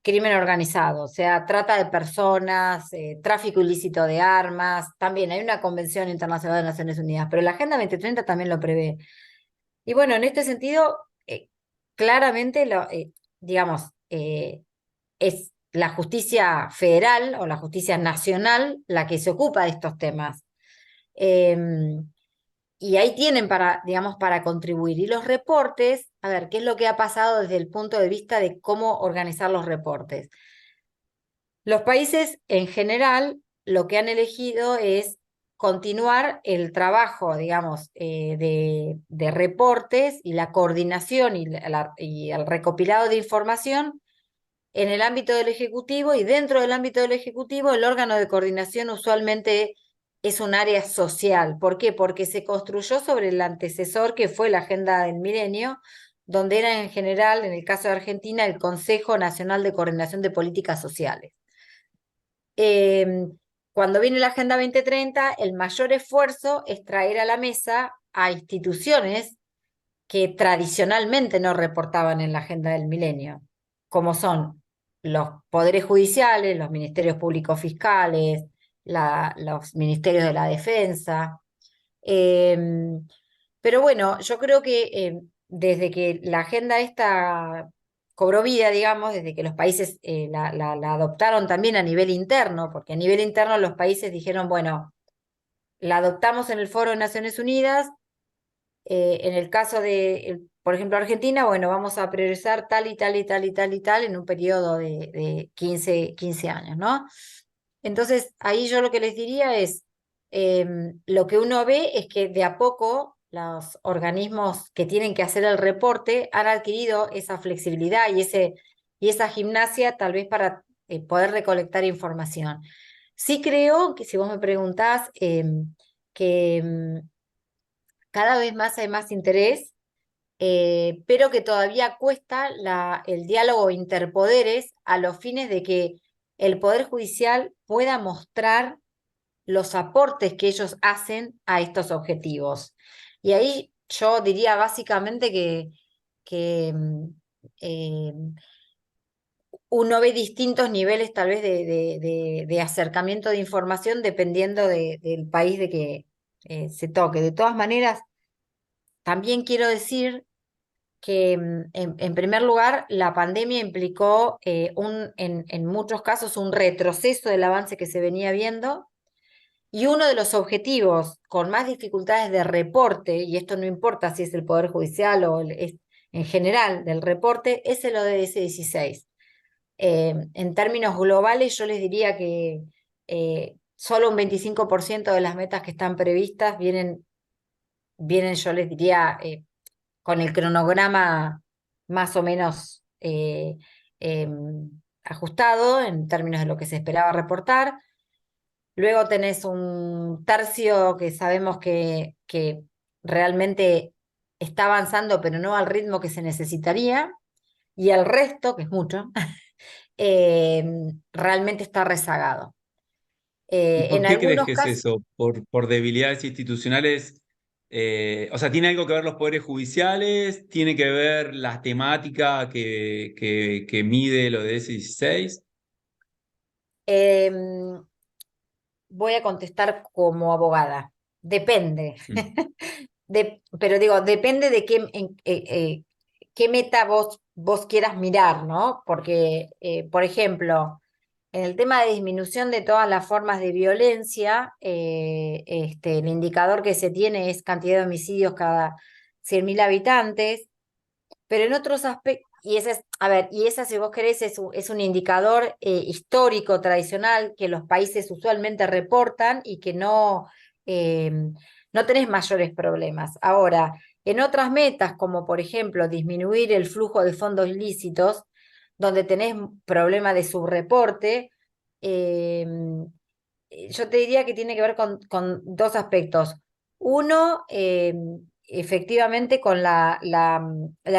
crimen organizado, o sea, trata de personas, tráfico ilícito de armas, también hay una Convención Internacional de Naciones Unidas, pero la Agenda 2030 también lo prevé. Y bueno, en este sentido, claramente, digamos, es la justicia federal o la justicia nacional la que se ocupa de estos temas. Em, y ahí tienen para, digamos, para contribuir. Y los reportes, a ver, ¿qué es lo que ha pasado desde el punto de vista de cómo organizar los reportes? Los países en general lo que han elegido es continuar el trabajo, digamos, de reportes y la coordinación y el recopilado de información en el ámbito del Ejecutivo, y dentro del ámbito del Ejecutivo el órgano de coordinación usualmente es un área social. ¿Por qué? Porque se construyó sobre el antecesor que fue la Agenda del Milenio, donde era en general, en el caso de Argentina, el Consejo Nacional de Coordinación de Políticas Sociales. Eh, Cuando viene la Agenda 2030, el mayor esfuerzo es traer a la mesa a instituciones que tradicionalmente no reportaban en la Agenda del Milenio, como son los poderes judiciales, los ministerios públicos fiscales, los ministerios de la defensa. Eh, pero bueno, yo creo que desde que la agenda esta cobró vida, digamos, desde que los países la adoptaron también a nivel interno, porque a nivel interno los países dijeron, bueno, la adoptamos en el Foro de Naciones Unidas, en el caso de, por ejemplo, Argentina, bueno, vamos a priorizar tal y tal y tal y tal y tal en un periodo de 15 años, ¿no? Entonces, ahí yo lo que les diría es, lo que uno ve es que de a poco los organismos que tienen que hacer el reporte han adquirido esa flexibilidad y esa gimnasia tal vez para poder recolectar información. Sí creo que si vos me preguntás que cada vez más hay más interés, pero que todavía cuesta el diálogo interpoderes a los fines de que el Poder Judicial pueda mostrar los aportes que ellos hacen a estos objetivos. Y ahí yo diría básicamente que eh, uno ve distintos niveles tal vez de acercamiento de información dependiendo del país de que se toque. De todas maneras, también quiero decir que en primer lugar la pandemia implicó en muchos casos un retroceso del avance que se venía viendo y uno de los objetivos con más dificultades de reporte, y esto no importa si es el Poder Judicial o en general del reporte, es el ODS 16. En términos globales yo les diría que solo un 25% de las metas que están previstas vienen yo les diría, con el cronograma más o menos ajustado en términos de lo que se esperaba reportar. Luego tenés un tercio que sabemos que realmente está avanzando, pero no al ritmo que se necesitaría. Y el resto, que es mucho, realmente está rezagado. ¿Y por En qué crees algunos que es casos, eso? ¿Por debilidades institucionales? O sea, ¿tiene algo que ver los poderes judiciales? ¿Tiene que ver la temática que mide lo de S16? voy a contestar como abogada. Depende. Mm. Pero digo, depende de qué meta vos quieras mirar, ¿no? Porque, por ejemplo, en el tema de disminución de todas las formas de violencia, el indicador que se tiene es cantidad de homicidios cada 100.000 habitantes, pero en otros aspectos, y ese es, a ver, y esa si vos querés es un indicador histórico, tradicional, que los países usualmente reportan y que eh, no tenés mayores problemas. Ahora, en otras metas, como por ejemplo disminuir el flujo de fondos ilícitos, donde tenés problema de subreporte, eh, yo te diría que tiene que ver con dos aspectos. Uno, efectivamente, con la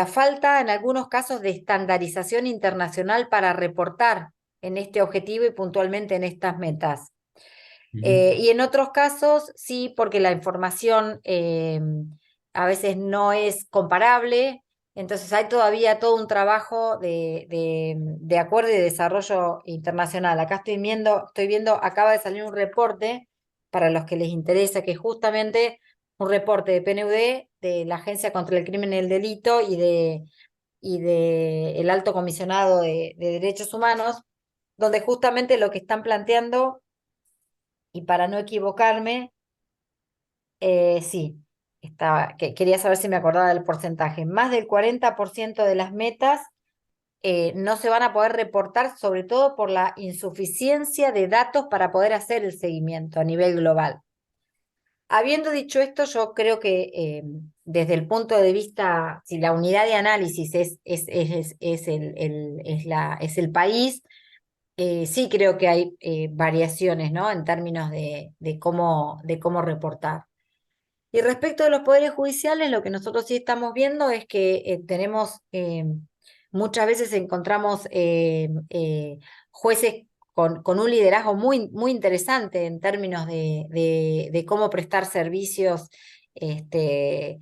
falta en algunos casos de estandarización internacional para reportar en este objetivo y puntualmente en estas metas. Ujú. Y en otros casos, sí, porque la información a veces no es comparable, entonces hay todavía todo un trabajo de acuerdo y de desarrollo internacional. Acá estoy viendo, acaba de salir un reporte para los que les interesa, que es justamente un reporte de PNUD, de la Agencia contra el Crimen y el Delito y de el Alto Comisionado de Derechos Humanos, donde justamente lo que están planteando, y para no equivocarme, sí, quería saber si me acordaba del porcentaje. Más del 40% de las metas no se van a poder reportar, sobre todo por la insuficiencia de datos para poder hacer el seguimiento a nivel global. Habiendo dicho esto, yo creo que desde el punto de vista, si la unidad de análisis es el país, sí creo que hay variaciones, ¿no? En términos de cómo reportar. Y respecto de los poderes judiciales, lo que nosotros sí estamos viendo es que tenemos, muchas veces encontramos jueces con un liderazgo muy, muy interesante en términos de cómo prestar servicios de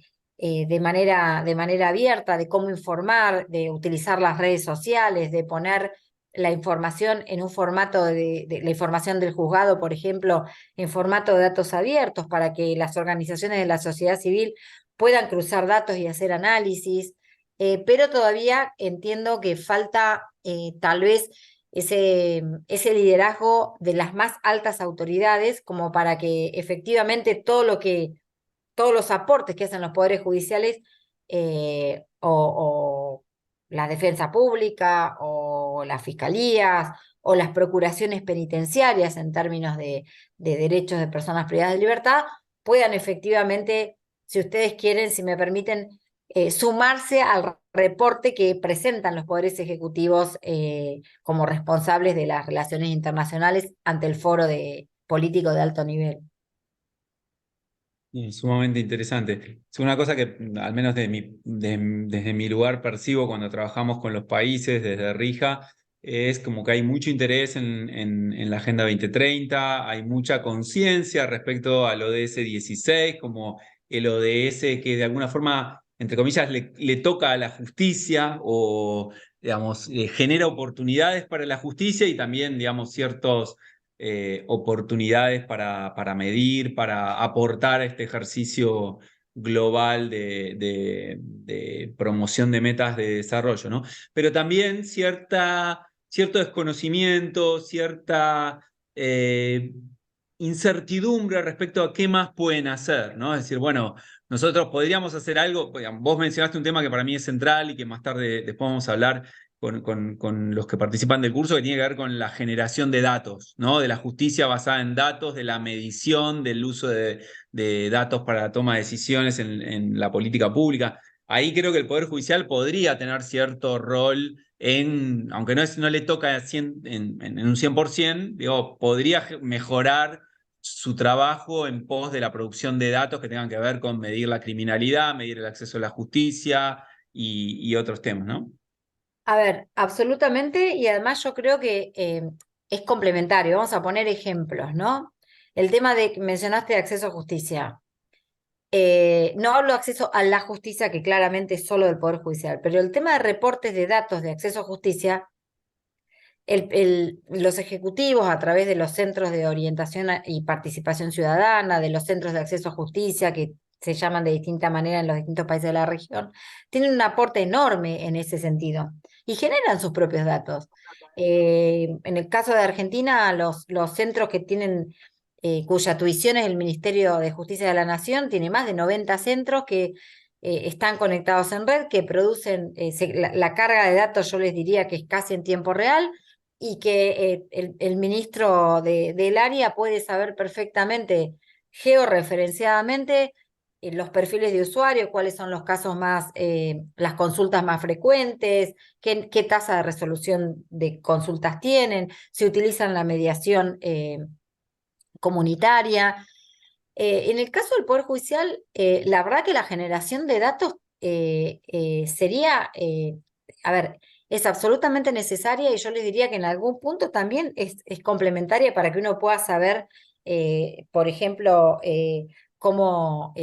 manera abierta, de cómo informar, de utilizar las redes sociales, de poner la información en un formato de la información del juzgado, por ejemplo, en formato de datos abiertos para que las organizaciones de la sociedad civil puedan cruzar datos y hacer análisis. pero todavía entiendo que falta tal vez ese liderazgo de las más altas autoridades como para que efectivamente todos los aportes que hacen los poderes judiciales o la defensa pública o las fiscalías o las procuraciones penitenciarias en términos de derechos de personas privadas de libertad puedan efectivamente, si ustedes quieren, si me permiten, sumarse al reporte que presentan los poderes ejecutivos como responsables de las relaciones internacionales ante el foro político de alto nivel. Sumamente interesante. Es una cosa que, al menos desde mi lugar, percibo cuando trabajamos con los países, desde Rija, es como que hay mucho interés en la Agenda 2030, hay mucha conciencia respecto al ODS 16, como el ODS que de alguna forma, entre comillas, le toca a la justicia o, digamos, genera oportunidades para la justicia y también, digamos, ciertos oportunidades para medir, para aportar a este ejercicio global de promoción de metas de desarrollo, ¿no? Pero también cierto desconocimiento, cierta incertidumbre respecto a qué más pueden hacer, ¿no? Es decir, bueno, nosotros podríamos hacer algo, vos mencionaste un tema que para mí es central y que más tarde después vamos a hablar con los que participan del curso, que tiene que ver con la generación de datos, ¿no? De la justicia basada en datos, de la medición, del uso de datos para la toma de decisiones en la política pública. Ahí creo que el Poder Judicial podría tener cierto rol aunque no le toca en un 100%, digo, podría mejorar su trabajo en pos de la producción de datos que tengan que ver con medir la criminalidad, medir el acceso a la justicia y otros temas, ¿no? A ver, absolutamente, y además yo creo que es complementario. Vamos a poner ejemplos, ¿no? El tema de que mencionaste de acceso a justicia. No hablo de acceso a la justicia, que claramente es solo del Poder Judicial, pero el tema de reportes de datos de acceso a justicia, los ejecutivos a través de los centros de orientación y participación ciudadana, de los centros de acceso a justicia, que se llaman de distinta manera en los distintos países de la región, tienen un aporte enorme en ese sentido y generan sus propios datos. En el caso de Argentina, los centros que tienen, cuya tuición es el Ministerio de Justicia de la Nación, tiene más de 90 centros que están conectados en red, que producen la carga de datos, yo les diría que es casi en tiempo real, y que el ministro del área puede saber perfectamente, georreferenciadamente, los perfiles de usuario, cuáles son los casos más, las consultas más frecuentes, qué tasa de resolución de consultas tienen, si utilizan la mediación comunitaria. En el caso del Poder Judicial, la verdad que la generación de datos sería, a ver, es absolutamente necesaria y yo les diría que en algún punto también es complementaria para que uno pueda saber, por ejemplo, cómo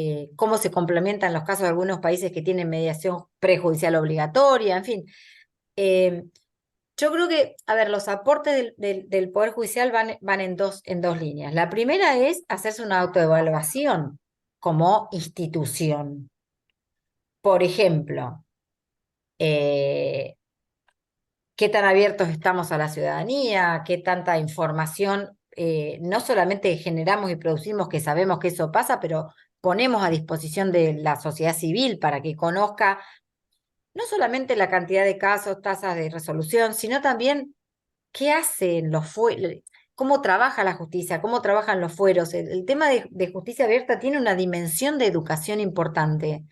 se complementan los casos de algunos países que tienen mediación prejudicial obligatoria, en fin. Eh, yo creo que, a ver, los aportes del Poder Judicial van en dos líneas. La primera es hacerse una autoevaluación como institución. Por ejemplo, eh, qué tan abiertos estamos a la ciudadanía, qué tanta información no solamente generamos y producimos, que sabemos que eso pasa, pero ponemos a disposición de la sociedad civil para que conozca no solamente la cantidad de casos, tasas de resolución, sino también qué hacen los fueros, cómo trabaja la justicia, cómo trabajan los fueros. El tema de justicia abierta tiene una dimensión de educación importante,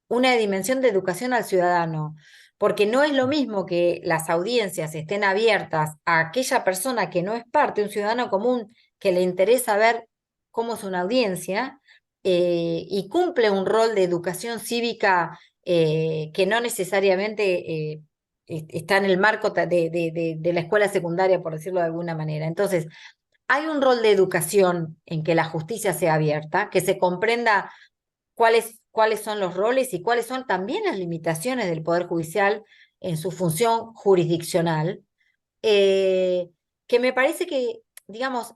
una dimensión de educación al ciudadano, porque no es lo mismo que las audiencias estén abiertas a aquella persona que no es parte, un ciudadano común que le interesa ver cómo es una audiencia y cumple un rol de educación cívica que no necesariamente está en el marco de la escuela secundaria, por decirlo de alguna manera. Entonces, hay un rol de educación en que la justicia sea abierta, que se comprenda cuáles son los roles y cuáles son también las limitaciones del Poder Judicial en su función jurisdiccional, que me parece que, digamos,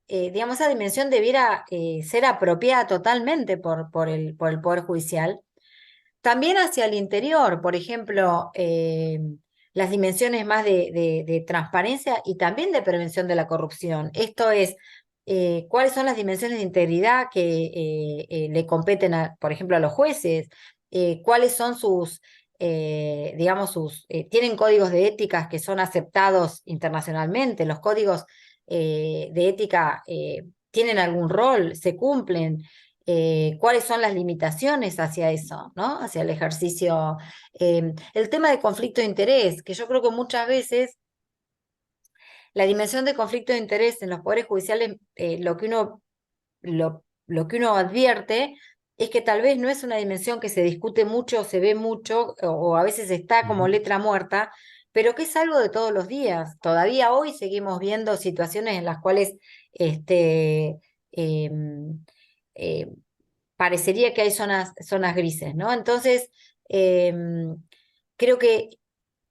digamos, esa dimensión debiera ser apropiada totalmente por el Poder Judicial, también hacia el interior, por ejemplo, las dimensiones más de transparencia y también de prevención de la corrupción. Esto es, cuáles son las dimensiones de integridad que le competen, por ejemplo, a los jueces, cuáles son sus, digamos, tienen códigos de éticas que son aceptados internacionalmente, los códigos de ética tienen algún rol, se cumplen. Cuáles son las limitaciones hacia eso, ¿no? Hacia el ejercicio. El tema de conflicto de interés, que yo creo que muchas veces la dimensión de conflicto de interés en los poderes judiciales, lo que uno advierte es que tal vez no es una dimensión que se discute mucho, se ve mucho, o a veces está como letra muerta, pero que es algo de todos los días. Todavía hoy seguimos viendo situaciones en las cuales em, eh, parecería que hay zonas grises, ¿no? Entonces, creo que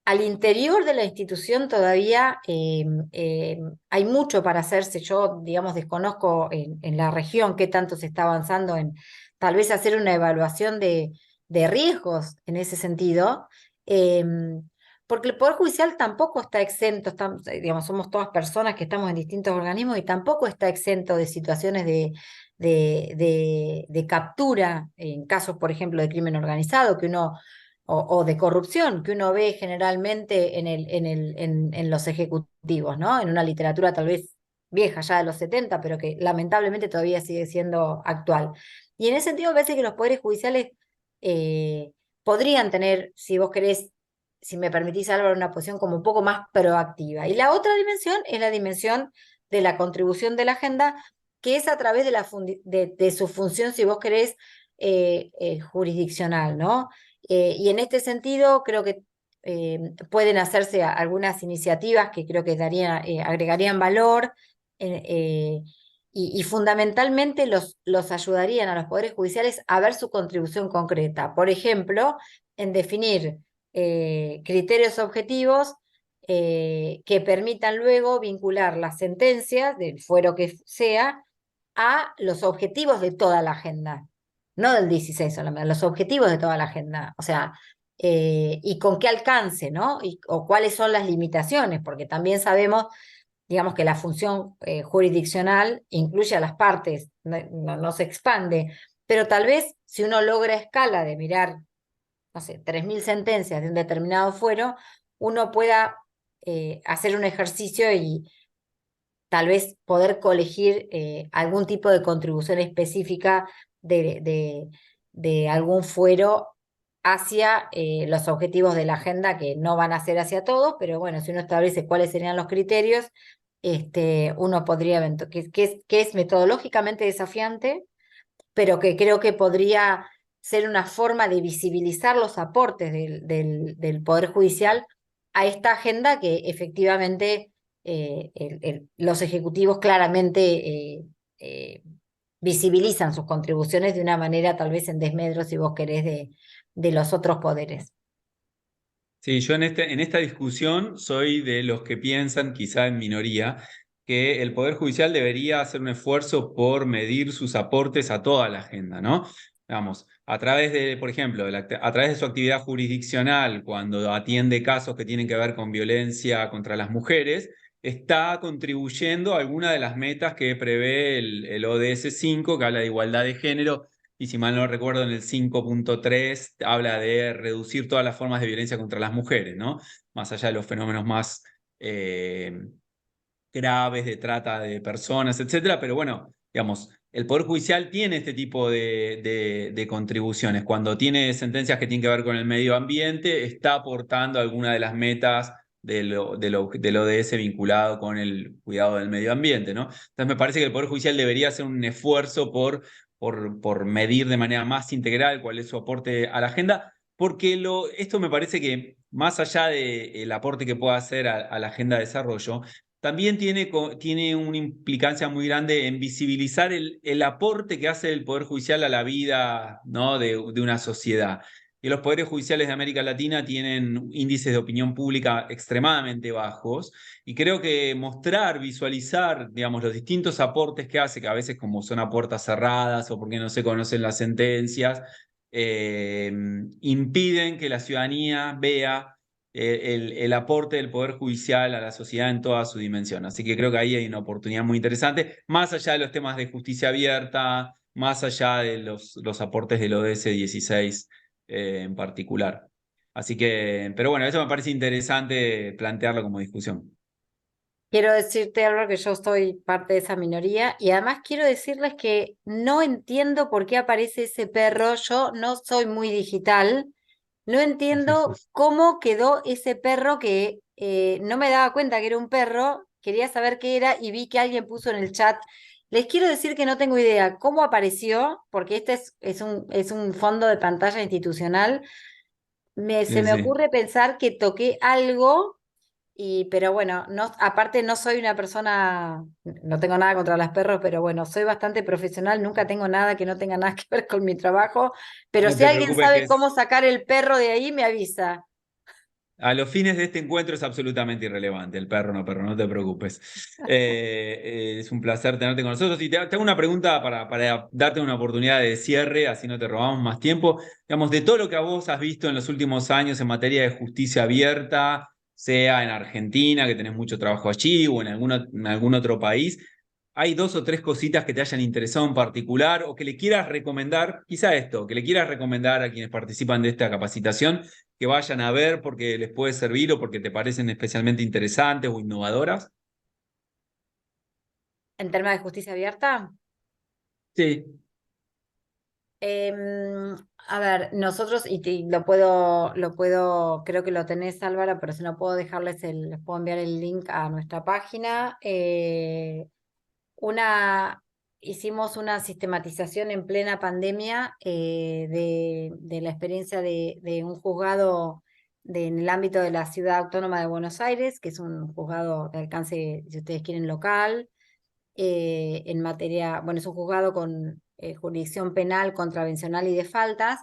al interior de la institución todavía hay mucho para hacerse. Yo, digamos, desconozco en la región qué tanto se está avanzando en tal vez hacer una evaluación de riesgos en ese sentido, eh, porque el Poder Judicial tampoco está exento, digamos, somos todas personas que estamos en distintos organismos y tampoco está exento de situaciones de captura en casos, por ejemplo, de crimen organizado, que uno o de corrupción que uno ve generalmente en los ejecutivos, ¿no? En una literatura tal vez vieja ya de los 70, pero que lamentablemente todavía sigue siendo actual. Y en ese sentido me parece que los poderes judiciales eh, podrían tener, si vos querés, si me permitís, Álvaro, una posición como un poco más proactiva. Y la otra dimensión es la dimensión de la contribución de la agenda, que es a través de su función, si vos querés, jurisdiccional, ¿no? Y en este sentido, creo que pueden hacerse algunas iniciativas que creo que agregarían valor y fundamentalmente los ayudarían a los poderes judiciales a ver su contribución concreta. Por ejemplo, en definir criterios objetivos que permitan luego vincular las sentencias del fuero que sea a los objetivos de toda la agenda, no del 16 solamente, los objetivos de toda la agenda, o sea, y con qué alcance, ¿no? O cuáles son las limitaciones, porque también sabemos, digamos, que la función jurisdiccional incluye a las partes, no se expande, pero tal vez si uno logra a escala de mirar, no sé, 3.000 sentencias de un determinado fuero, uno pueda hacer un ejercicio y tal vez poder colegir algún tipo de contribución específica de algún fuero hacia los objetivos de la agenda, que no van a ser hacia todos, pero bueno, si uno establece cuáles serían los criterios, uno podría, que es metodológicamente desafiante, pero que creo que podría ser una forma de visibilizar los aportes del Poder Judicial a esta agenda que efectivamente los ejecutivos claramente visibilizan sus contribuciones de una manera tal vez en desmedro, si vos querés, de los otros poderes. Sí, yo en esta discusión soy de los que piensan, quizá en minoría, que el Poder Judicial debería hacer un esfuerzo por medir sus aportes a toda la agenda, ¿no? Vamos, a través de, por ejemplo, a través de su actividad jurisdiccional, cuando atiende casos que tienen que ver con violencia contra las mujeres, está contribuyendo a alguna de las metas que prevé el ODS 5, que habla de igualdad de género, y si mal no recuerdo, en el 5.3 habla de reducir todas las formas de violencia contra las mujeres, ¿no? Más allá de los fenómenos más graves de trata de personas, etcétera. Pero bueno, digamos, el Poder Judicial tiene este tipo de contribuciones. Cuando tiene sentencias que tienen que ver con el medio ambiente, está aportando alguna de las metas del ODS vinculado con el cuidado del medio ambiente, ¿no? Entonces me parece que el Poder Judicial debería hacer un esfuerzo por medir de manera más integral cuál es su aporte a la agenda, porque esto me parece que más allá del aporte que pueda hacer a la agenda de desarrollo, también tiene una implicancia muy grande en visibilizar el aporte que hace el Poder Judicial a la vida, ¿no? de una sociedad. Y los poderes judiciales de América Latina tienen índices de opinión pública extremadamente bajos, y creo que mostrar, visualizar, digamos, los distintos aportes que hace, que a veces como son a puertas cerradas o porque no se conocen las sentencias, impiden que la ciudadanía vea el aporte del Poder Judicial a la sociedad en toda su dimensión. Así que creo que ahí hay una oportunidad muy interesante, más allá de los temas de justicia abierta, más allá de los aportes del ODS 16 en particular. Así que, pero bueno, eso me parece interesante plantearlo como discusión. Quiero decirte algo que yo soy parte de esa minoría y además quiero decirles que no entiendo por qué aparece ese perro. Yo no soy muy digital. No entiendo cómo quedó ese perro que no me daba cuenta que era un perro, quería saber qué era y vi que alguien puso en el chat. Les quiero decir que no tengo idea cómo apareció, porque este es un fondo de pantalla institucional. Se Sí, me sí. ocurre pensar que toqué algo, pero bueno, no, aparte no soy una persona, no tengo nada contra los perros, pero bueno, soy bastante profesional, nunca tengo nada que no tenga nada que ver con mi trabajo, pero No si te alguien preocupes sabe que cómo sacar el perro de ahí, me avisa. a los fines de este encuentro es absolutamente irrelevante. El perro, no te preocupes. Es un placer tenerte con nosotros. Y te hago una pregunta para darte una oportunidad de cierre, así no te robamos más tiempo. Digamos, de todo lo que vos has visto en los últimos años en materia de justicia abierta, sea en Argentina, que tenés mucho trabajo allí, o en algún otro país, ¿hay dos o tres cositas que te hayan interesado en particular o que le quieras recomendar? Quizá esto, que le quieras recomendar a quienes participan de esta capacitación que vayan a ver porque les puede servir o porque te parecen especialmente interesantes o innovadoras? En términos de justicia abierta, Sí. a ver, nosotros, creo que lo tenés, Álvaro, pero si no puedo les puedo enviar el link a nuestra página. Una, hicimos una sistematización en plena pandemia de la experiencia de un juzgado en el ámbito de la Ciudad Autónoma de Buenos Aires, que es un juzgado de alcance, si ustedes quieren, local, en materia, bueno, es un juzgado con jurisdicción penal, contravencional y de faltas.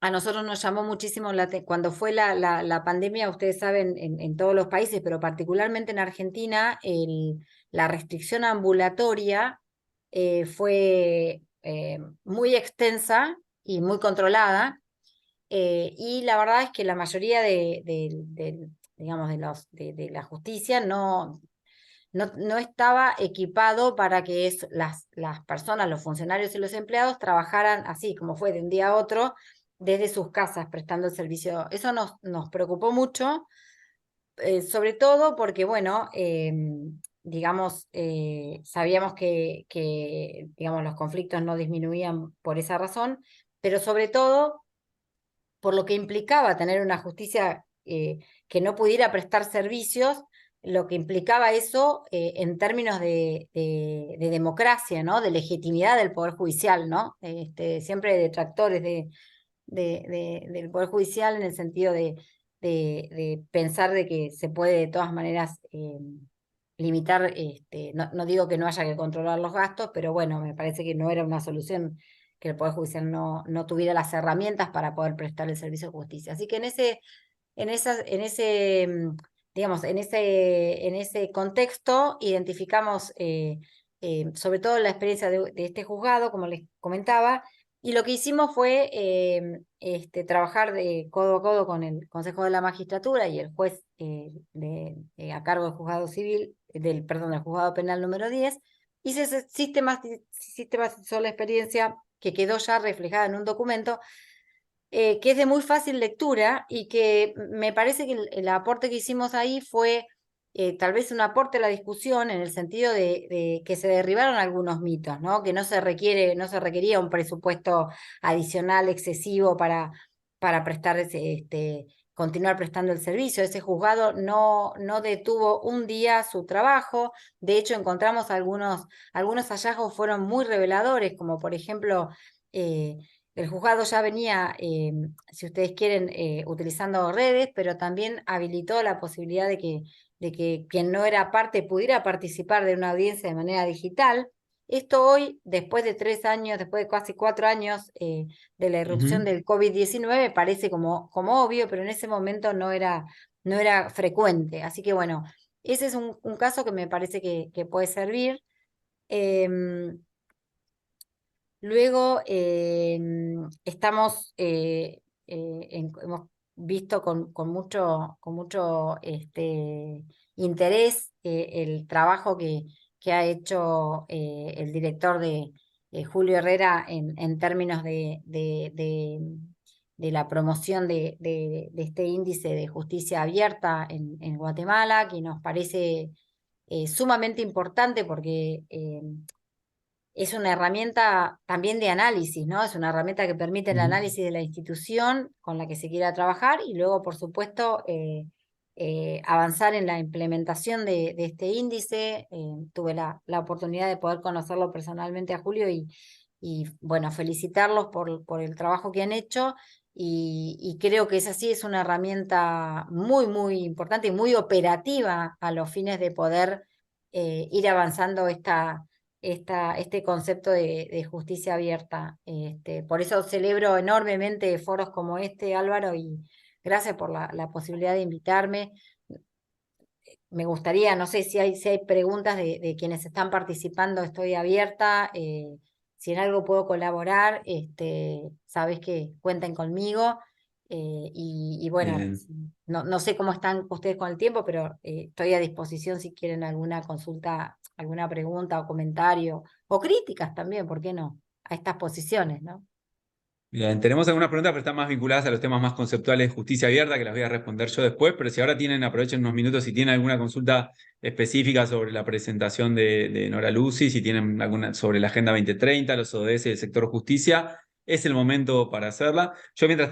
A nosotros nos llamó muchísimo cuando fue la pandemia, ustedes saben, en todos los países, pero particularmente en Argentina, la restricción ambulatoria fue muy extensa y muy controlada. Y la verdad es que la mayoría digamos, de la justicia no estaba equipado para que las personas, los funcionarios y los empleados trabajaran así, como fue de un día a otro, desde sus casas prestando el servicio. Eso nos preocupó mucho, sobre todo porque, bueno, digamos, sabíamos que, digamos, los conflictos no disminuían por esa razón, pero sobre todo por lo que implicaba tener una justicia que no pudiera prestar servicios, lo que implicaba eso en términos de democracia, ¿no? De legitimidad del Poder Judicial, ¿no? Siempre detractores del Poder Judicial en el sentido de pensar de que se puede de todas maneras limitar, no digo que no haya que controlar los gastos, pero bueno, me parece que no era una solución que el Poder Judicial no tuviera las herramientas para poder prestar el servicio de justicia. Así que digamos, en ese contexto identificamos sobre todo la experiencia de este juzgado, como les comentaba, y lo que hicimos fue trabajar de codo a codo con el Consejo de la Magistratura y el juez a cargo del juzgado civil, perdón, del juzgado penal número 10, y se sistematizó la experiencia que quedó ya reflejada en un documento que es de muy fácil lectura y que me parece que el aporte que hicimos ahí fue tal vez un aporte a la discusión en el sentido de que se derribaron algunos mitos, ¿no? Que no se requería un presupuesto adicional excesivo para continuar prestando el servicio. Ese juzgado no detuvo un día su trabajo. De hecho, encontramos algunos hallazgos fueron muy reveladores, como por ejemplo, el juzgado ya venía, si ustedes quieren, utilizando redes, pero también habilitó la posibilidad de que quien no era parte pudiera participar de una audiencia de manera digital. Esto hoy, después de 3 años, después de casi 4 años de la irrupción del COVID-19, parece como obvio, pero en ese momento no era frecuente. Así que bueno, ese es un caso que me parece que puede servir. Luego estamos, hemos visto con mucho interés el trabajo que ha hecho el director Julio Herrera en términos de la promoción de este índice de justicia abierta en Guatemala, que nos parece sumamente importante porque es una herramienta también de análisis, ¿no? Es una herramienta que permite el análisis de la institución con la que se quiera trabajar y luego, por supuesto, avanzar en la implementación de este índice. Tuve la oportunidad de poder conocerlo personalmente a Julio y bueno, felicitarlos por el trabajo que han hecho y creo que esa sí es una herramienta muy importante y muy operativa a los fines de poder ir avanzando este concepto de justicia abierta. Por eso celebro enormemente foros como este, Álvaro, y gracias por la posibilidad de invitarme. Me gustaría, no sé si hay preguntas de quienes están participando, estoy abierta. Si en algo puedo colaborar, sabes que cuenten conmigo. Y bueno, Bien. no sé cómo están ustedes con el tiempo, pero estoy a disposición si quieren alguna consulta, alguna pregunta o comentario, o críticas también, ¿por qué no? A estas posiciones, ¿no? Bien, tenemos algunas preguntas, pero están más vinculadas a los temas más conceptuales de justicia abierta, que las voy a responder yo después, pero si ahora tienen, aprovechen unos minutos si tienen alguna consulta específica sobre la presentación de Nora Lucy, si tienen alguna sobre la Agenda 2030, los ODS del sector justicia, es el momento para hacerla. Yo, mientras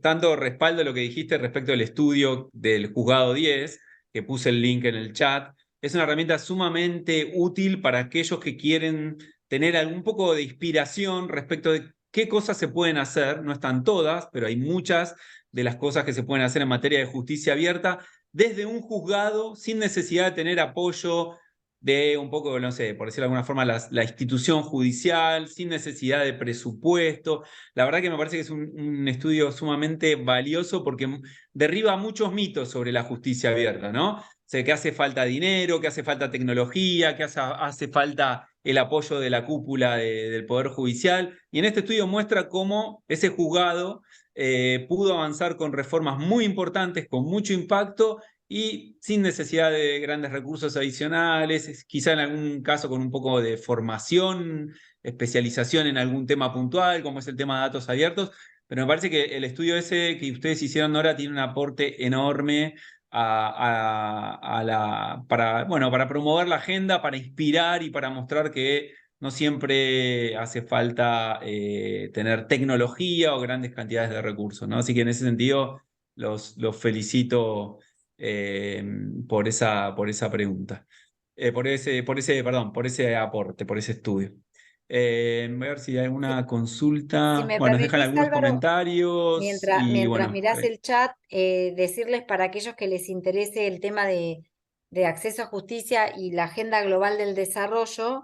tanto respaldo lo que dijiste respecto del estudio del Juzgado 10, que puse el link en el chat. Es una herramienta sumamente útil para aquellos que quieren tener algún poco de inspiración respecto de qué cosas se pueden hacer. No están todas, pero hay muchas de las cosas que se pueden hacer en materia de justicia abierta desde un juzgado sin necesidad de tener apoyo de un poco, no sé, por decirlo de alguna forma, la institución judicial, sin necesidad de presupuesto. La verdad que me parece que es un estudio sumamente valioso porque derriba muchos mitos sobre la justicia abierta, ¿no? O sea, que hace falta dinero, que hace falta tecnología, que hace falta el apoyo de la cúpula del Poder Judicial. Y en este estudio muestra cómo ese juzgado pudo avanzar con reformas muy importantes, con mucho impacto y sin necesidad de grandes recursos adicionales, quizá en algún caso con un poco de formación, especialización en algún tema puntual, como es el tema de datos abiertos. Pero me parece que el estudio ese que ustedes hicieron ahora tiene un aporte enorme para promover la agenda, para inspirar y para mostrar que no siempre hace falta tener tecnología o grandes cantidades de recursos, ¿no? Así que en ese sentido los felicito por esa pregunta, por ese aporte, por ese estudio. Voy a ver si hay Si, alguna si consulta. me Bueno, nos dejan permitís, algunos Álvaro, comentarios y mientras bueno. mirás el chat, decirles para aquellos que les interese el tema de acceso a justicia y la Agenda Global del Desarrollo,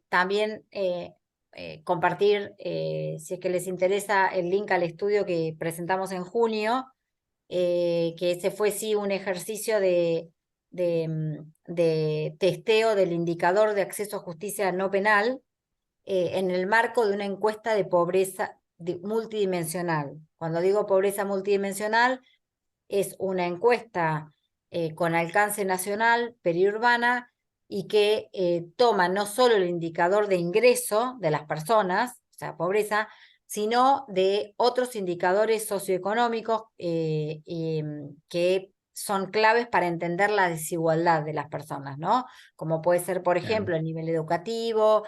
también compartir, si es que les interesa, el link al estudio que presentamos en junio, que ese fue sí un ejercicio de testeo del indicador de acceso a justicia no penal en el marco de una encuesta de pobreza multidimensional. Cuando digo pobreza multidimensional, es una encuesta con alcance nacional, periurbana, y que toma no solo el indicador de ingreso de las personas, o sea, pobreza, sino de otros indicadores socioeconómicos que son claves para entender la desigualdad de las personas, ¿no? Como puede ser, por ejemplo, el nivel educativo,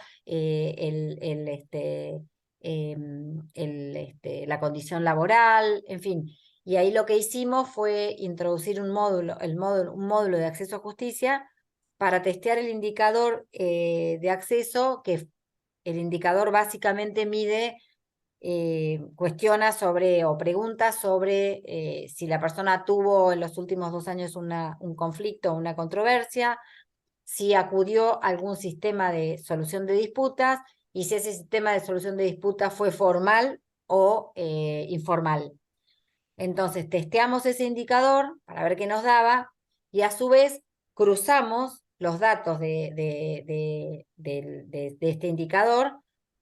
la condición laboral, en fin. Y ahí lo que hicimos fue introducir un módulo de acceso a justicia para testear el indicador de acceso, que el indicador básicamente mide, cuestiona sobre o pregunta sobre si la persona tuvo en los últimos 2 años un conflicto o una controversia, si acudió a algún sistema de solución de disputas y si ese sistema de solución de disputas fue formal o informal. Entonces testeamos ese indicador para ver qué nos daba y a su vez cruzamos los datos de este indicador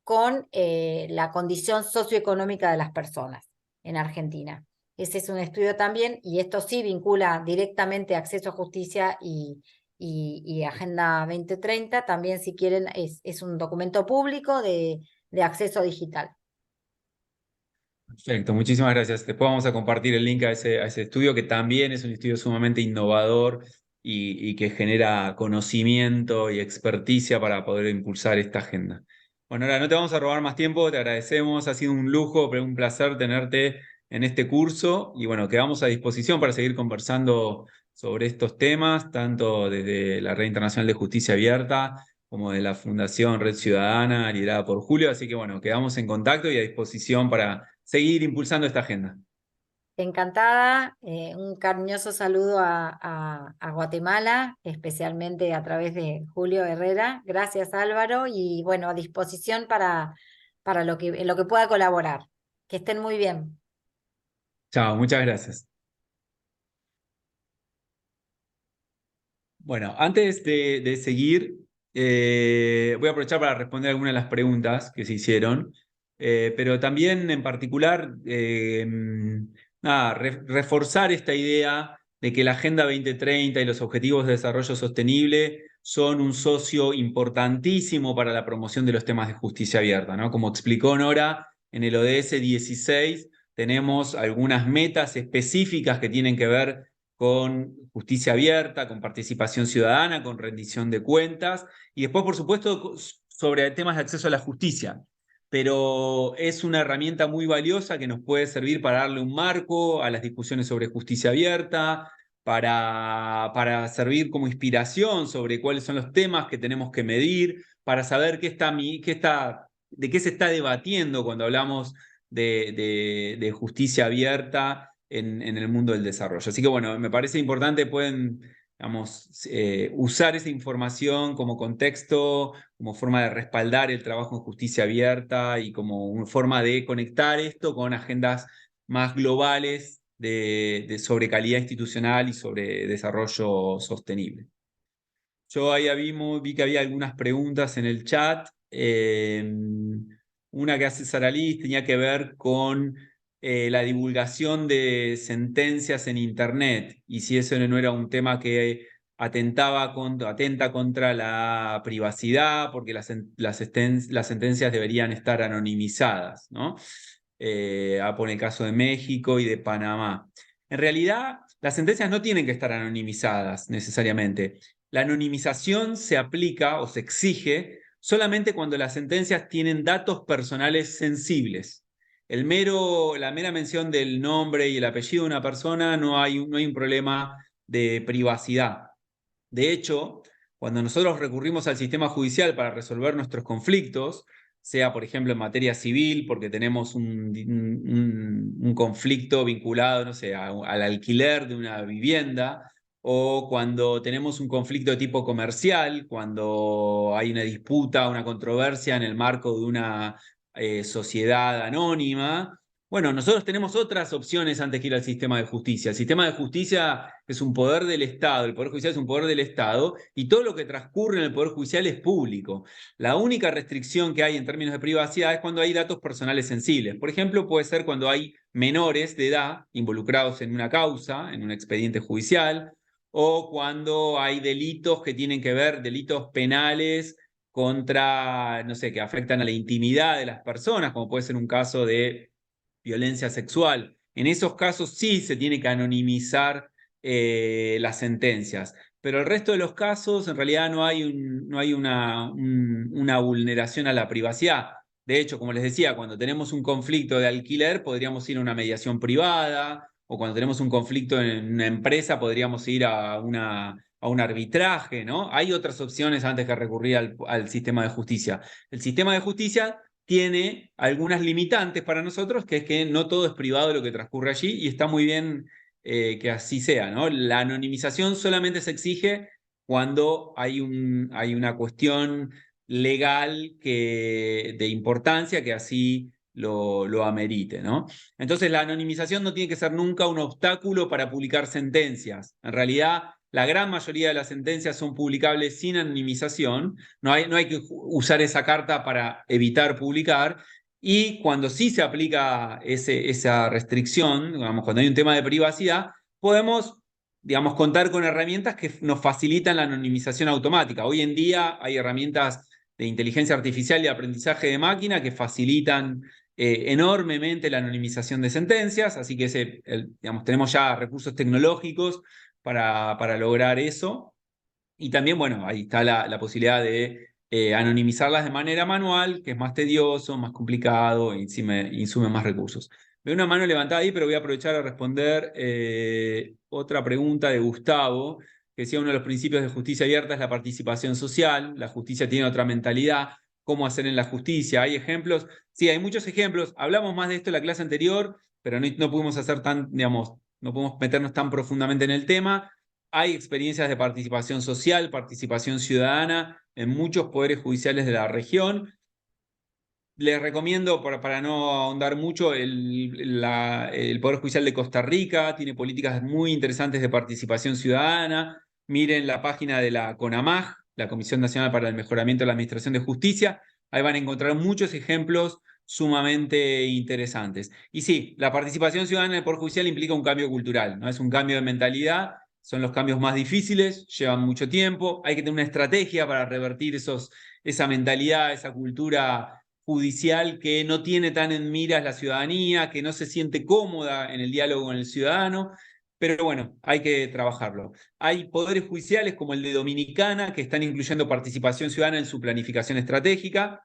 con la condición socioeconómica de las personas en Argentina. Ese es un estudio también, y esto sí vincula directamente acceso a justicia y Agenda 2030. También, si quieren, es un documento público de acceso digital. Perfecto, muchísimas gracias. Después vamos a compartir el link a ese estudio, que también es un estudio sumamente innovador y que genera conocimiento y experticia para poder impulsar esta agenda. Bueno, ahora no te vamos a robar más tiempo, te agradecemos, ha sido un lujo, pero un placer tenerte en este curso y bueno, quedamos a disposición para seguir conversando sobre estos temas, tanto desde la Red Internacional de Justicia Abierta como de la Fundación Red Ciudadana, liderada por Julio. Así que bueno, quedamos en contacto y a disposición para seguir impulsando esta agenda. Encantada, un cariñoso saludo a Guatemala, especialmente a través de Julio Herrera. Gracias, Álvaro, y bueno, a disposición para en lo que pueda colaborar. Que estén muy bien. Chao, muchas gracias. Bueno, antes de seguir, voy a aprovechar para responder algunas de las preguntas que se hicieron, pero también en particular, reforzar esta idea de que la Agenda 2030 y los Objetivos de Desarrollo Sostenible son un socio importantísimo para la promoción de los temas de justicia abierta, ¿no? Como explicó Nora, en el ODS 16 tenemos algunas metas específicas que tienen que ver con justicia abierta, con participación ciudadana, con rendición de cuentas, y después, por supuesto, sobre temas de acceso a la justicia. Pero es una herramienta muy valiosa que nos puede servir para darle un marco a las discusiones sobre justicia abierta, para servir como inspiración sobre cuáles son los temas que tenemos que medir, para saber de qué se está debatiendo cuando hablamos de justicia abierta en el mundo del desarrollo. Así que bueno, me parece importante, pueden, digamos, usar esa información como contexto, como forma de respaldar el trabajo en justicia abierta y como una forma de conectar esto con agendas más globales sobre calidad institucional y sobre desarrollo sostenible. Yo ahí vi que había algunas preguntas en el chat. Una que hace Sara Liz tenía que ver con la divulgación de sentencias en Internet y si eso no era un tema que atenta contra la privacidad, porque las sentencias deberían estar anonimizadas, ¿no? Pone el caso de México y de Panamá. En realidad, las sentencias no tienen que estar anonimizadas necesariamente. La anonimización se aplica o se exige solamente cuando las sentencias tienen datos personales sensibles. La mera mención del nombre y el apellido de una persona no hay un problema de privacidad. De hecho, cuando nosotros recurrimos al sistema judicial para resolver nuestros conflictos, sea por ejemplo en materia civil, porque tenemos un conflicto vinculado, no sé, al alquiler de una vivienda, o cuando tenemos un conflicto de tipo comercial, cuando hay una disputa, una controversia en el marco de una sociedad anónima. Bueno, nosotros tenemos otras opciones antes que ir al sistema de justicia. El sistema de justicia es un poder del Estado, el Poder Judicial es un poder del Estado, y todo lo que transcurre en el Poder Judicial es público. La única restricción que hay en términos de privacidad es cuando hay datos personales sensibles. Por ejemplo, puede ser cuando hay menores de edad involucrados en una causa, en un expediente judicial, o cuando hay delitos que tienen que ver, delitos penales contra, no sé, que afectan a la intimidad de las personas, como puede ser un caso de violencia sexual. En esos casos sí se tiene que anonimizar las sentencias, pero el resto de los casos en realidad no hay una vulneración a la privacidad. De hecho, como les decía, cuando tenemos un conflicto de alquiler podríamos ir a una mediación privada, o cuando tenemos un conflicto en una empresa podríamos ir a un arbitraje, ¿no? Hay otras opciones antes que recurrir al sistema de justicia. El sistema de justicia tiene algunas limitantes para nosotros, que es que no todo es privado lo que transcurre allí, y está muy bien que así sea, ¿no? La anonimización solamente se exige cuando hay una cuestión legal de importancia que así lo amerite, ¿no? Entonces la anonimización no tiene que ser nunca un obstáculo para publicar sentencias. En realidad la gran mayoría de las sentencias son publicables sin anonimización, no hay que usar esa carta para evitar publicar, y cuando sí se aplica esa restricción, digamos, cuando hay un tema de privacidad, podemos, digamos, contar con herramientas que nos facilitan la anonimización automática. Hoy en día hay herramientas de inteligencia artificial y aprendizaje de máquina que facilitan enormemente la anonimización de sentencias, así que digamos, tenemos ya recursos tecnológicos para lograr eso. Y también, bueno, ahí está la posibilidad de anonimizarlas de manera manual, que es más tedioso, más complicado y insume más recursos. Veo una mano levantada ahí, pero voy a aprovechar a responder otra pregunta de Gustavo, que decía: uno de los principios de justicia abierta es la participación social, la justicia tiene otra mentalidad, ¿cómo hacer en la justicia? ¿Hay ejemplos? Sí, hay muchos ejemplos. Hablamos más de esto en la clase anterior, pero no pudimos hacer digamos, no podemos meternos tan profundamente en el tema. Hay experiencias de participación social, participación ciudadana en muchos poderes judiciales de la región. Les recomiendo, para no ahondar mucho, el Poder Judicial de Costa Rica tiene políticas muy interesantes de participación ciudadana. Miren la página de la CONAMAJ, la Comisión Nacional para el Mejoramiento de la Administración de Justicia. Ahí van a encontrar muchos ejemplos sumamente interesantes. Y sí, la participación ciudadana en el Poder Judicial implica un cambio cultural, ¿no? Es un cambio de mentalidad, son los cambios más difíciles, llevan mucho tiempo, hay que tener una estrategia para revertir esa mentalidad, esa cultura judicial que no tiene tan en miras la ciudadanía, que no se siente cómoda en el diálogo con el ciudadano, pero bueno, hay que trabajarlo. Hay poderes judiciales como el de Dominicana que están incluyendo participación ciudadana en su planificación estratégica.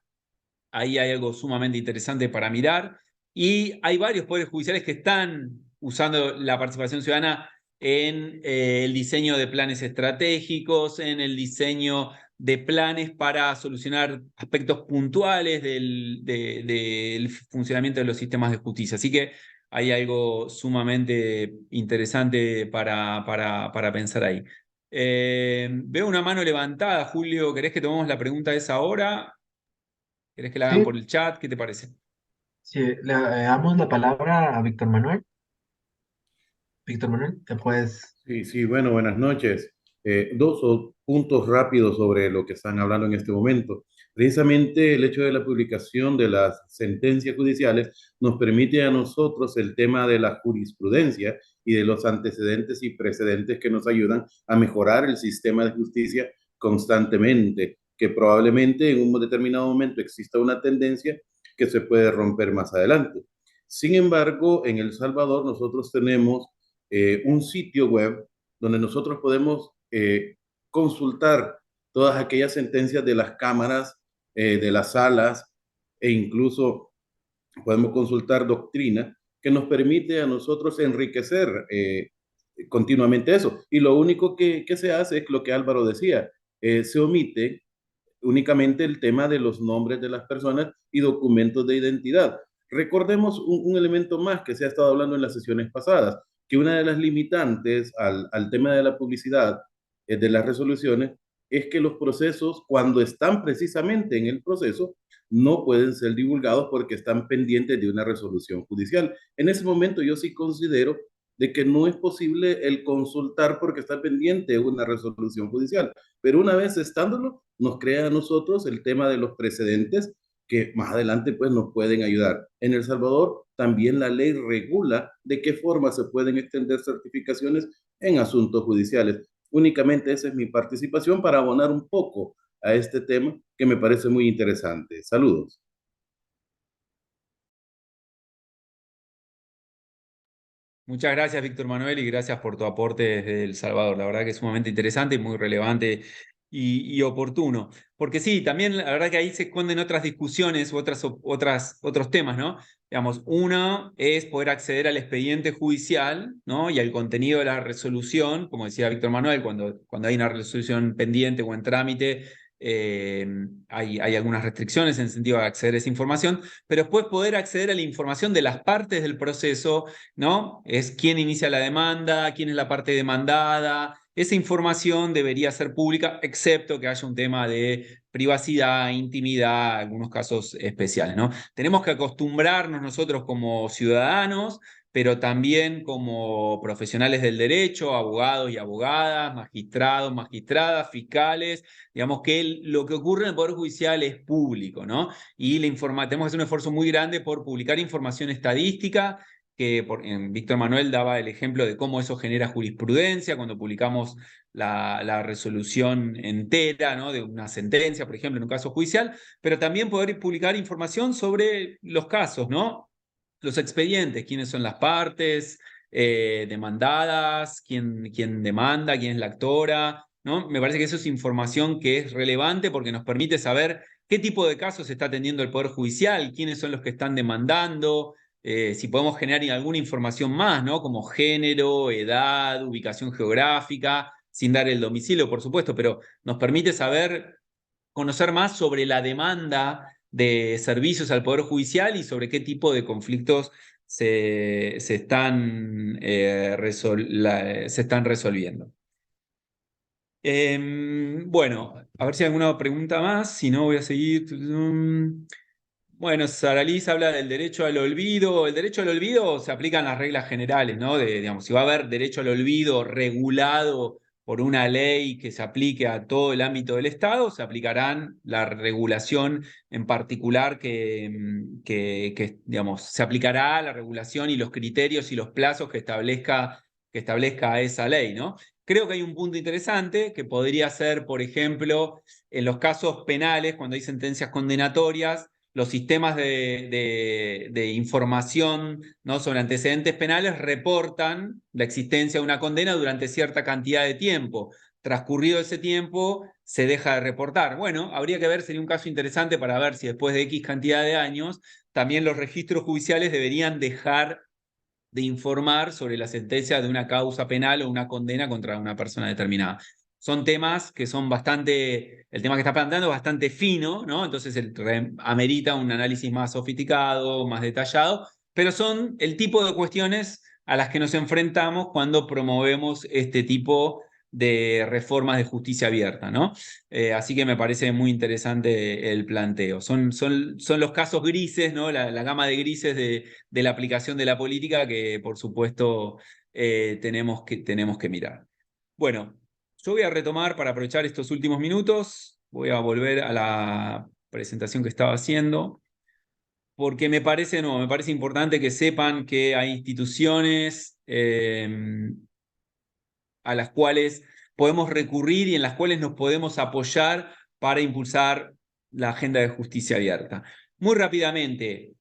Ahí hay algo sumamente interesante para mirar. Y hay varios poderes judiciales que están usando la participación ciudadana en el diseño de planes estratégicos, en el diseño de planes para solucionar aspectos puntuales del funcionamiento de los sistemas de justicia. Así que hay algo sumamente interesante para pensar ahí. Veo una mano levantada, Julio. ¿Querés que tomemos la pregunta esa ahora? ¿Querés que la hagan Sí, por el chat? ¿Qué te parece? sí, le damos la palabra a Víctor Manuel. Víctor Manuel, te puedes... Sí, sí, bueno, buenas noches. Puntos rápidos sobre lo que están hablando en este momento. Precisamente el hecho de la publicación de las sentencias judiciales nos permite a nosotros el tema de la jurisprudencia y de los antecedentes y precedentes que nos ayudan a mejorar el sistema de justicia constantemente, que probablemente en un determinado momento exista una tendencia que se puede romper más adelante. Sin embargo, en El Salvador nosotros tenemos un sitio web donde nosotros podemos consultar todas aquellas sentencias de las cámaras, de las salas, e incluso podemos consultar doctrina que nos permite a nosotros enriquecer continuamente eso. Y lo único que se hace es lo que Álvaro decía, se omite únicamente el tema de los nombres de las personas y documentos de identidad. Recordemos un elemento más que se ha estado hablando en las sesiones pasadas, que una de las limitantes al tema de la publicidad de las resoluciones es que los procesos, cuando están precisamente en el proceso, no pueden ser divulgados porque están pendientes de una resolución judicial. En ese momento yo sí considero de que no es posible el consultar porque está pendiente de una resolución judicial, pero una vez estándolo, nos crea a nosotros el tema de los precedentes que más adelante pues nos pueden ayudar. En El Salvador también la ley regula de qué forma se pueden extender certificaciones en asuntos judiciales. Únicamente esa es mi participación para abonar un poco a este tema que me parece muy interesante. Saludos. Muchas gracias, Víctor Manuel, y gracias por tu aporte desde El Salvador. La verdad que es sumamente interesante y muy relevante y oportuno. Porque sí, también la verdad que ahí se esconden otras discusiones u otros temas, ¿no? Digamos, uno es poder acceder al expediente judicial, ¿no? Y al contenido de la resolución, como decía Víctor Manuel, cuando hay una resolución pendiente o en trámite, hay algunas restricciones en el sentido de acceder a esa información, pero después poder acceder a la información de las partes del proceso, ¿no? Es quién inicia la demanda, quién es la parte demandada. Esa información debería ser pública, excepto que haya un tema de privacidad, intimidad, algunos casos especiales, ¿no? Tenemos que acostumbrarnos nosotros como ciudadanos, pero también como profesionales del derecho, abogados y abogadas, magistrados, magistradas, fiscales. Digamos que lo que ocurre en el Poder Judicial es público, ¿no? Y tenemos que hacer un esfuerzo muy grande por publicar información estadística, que Víctor Manuel daba el ejemplo de cómo eso genera jurisprudencia, cuando publicamos la resolución entera, ¿no? De una sentencia, por ejemplo, en un caso judicial, pero también poder publicar información sobre los casos, ¿no? Los expedientes, quiénes son las partes demandadas, quién demanda, quién es la actora, ¿no? Me parece que eso es información que es relevante porque nos permite saber qué tipo de casos está atendiendo el Poder Judicial, quiénes son los que están demandando, si podemos generar alguna información más, ¿no? Como género, edad, ubicación geográfica, sin dar el domicilio, por supuesto, pero nos permite conocer más sobre la demanda de servicios al Poder Judicial y sobre qué tipo de conflictos se están resolviendo. Bueno, a ver si hay alguna pregunta más, si no voy a seguir. Bueno, Sara Liz habla del derecho al olvido. El derecho al olvido se aplican las reglas generales, ¿no? Digamos, si va a haber derecho al olvido regulado por una ley que se aplique a todo el ámbito del Estado, se aplicarán la regulación en particular digamos, se aplicará la regulación y los criterios y los plazos que establezca esa ley, ¿no? Creo que hay un punto interesante que podría ser, por ejemplo, en los casos penales, cuando hay sentencias condenatorias, los sistemas de información, ¿no? Sobre antecedentes penales reportan la existencia de una condena durante cierta cantidad de tiempo. Transcurrido ese tiempo, se deja de reportar. Bueno, habría que ver, sería un caso interesante para ver si después de X cantidad de años, también los registros judiciales deberían dejar de informar sobre la sentencia de una causa penal o una condena contra una persona determinada. Son temas que son el tema que está planteando es bastante fino, ¿no? Entonces amerita un análisis más sofisticado, más detallado, pero son el tipo de cuestiones a las que nos enfrentamos cuando promovemos este tipo de reformas de justicia abierta, ¿no? Así que me parece muy interesante el planteo. Son los casos grises, ¿no? La gama de grises de la aplicación de la política que, por supuesto, tenemos que mirar. Bueno, yo voy a retomar para aprovechar estos últimos minutos. Voy a volver a la presentación que estaba haciendo, porque me parece importante que sepan que hay instituciones a las cuales podemos recurrir y en las cuales nos podemos apoyar para impulsar la agenda de justicia abierta. Muy rápidamente,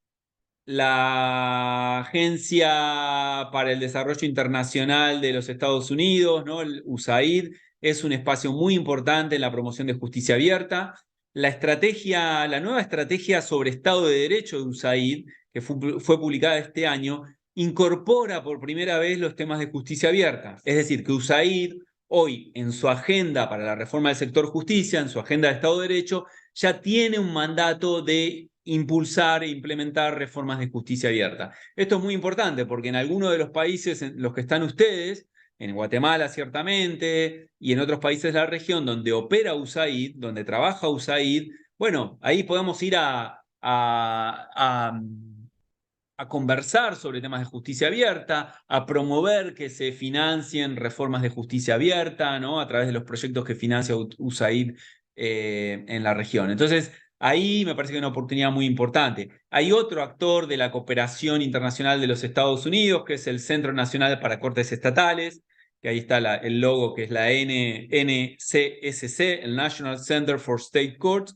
la Agencia para el Desarrollo Internacional de los Estados Unidos, ¿no? El USAID, es un espacio muy importante en la promoción de justicia abierta. La nueva estrategia sobre Estado de Derecho de USAID, que fue publicada este año, incorpora por primera vez los temas de justicia abierta. Es decir, que USAID hoy en su agenda para la reforma del sector justicia, en su agenda de Estado de Derecho, ya tiene un mandato de impulsar e implementar reformas de justicia abierta. Esto es muy importante porque en algunos de los países en los que están ustedes, en Guatemala ciertamente, y en otros países de la región donde opera USAID, donde trabaja USAID, bueno, ahí podemos ir a conversar sobre temas de justicia abierta, a promover que se financien reformas de justicia abierta, ¿no? A través de los proyectos que financia USAID en la región. Entonces, ahí me parece que es una oportunidad muy importante. Hay otro actor de la cooperación internacional de los Estados Unidos, que es el Centro Nacional para Cortes Estatales, que ahí está el logo, que es la NCSC, el National Center for State Courts.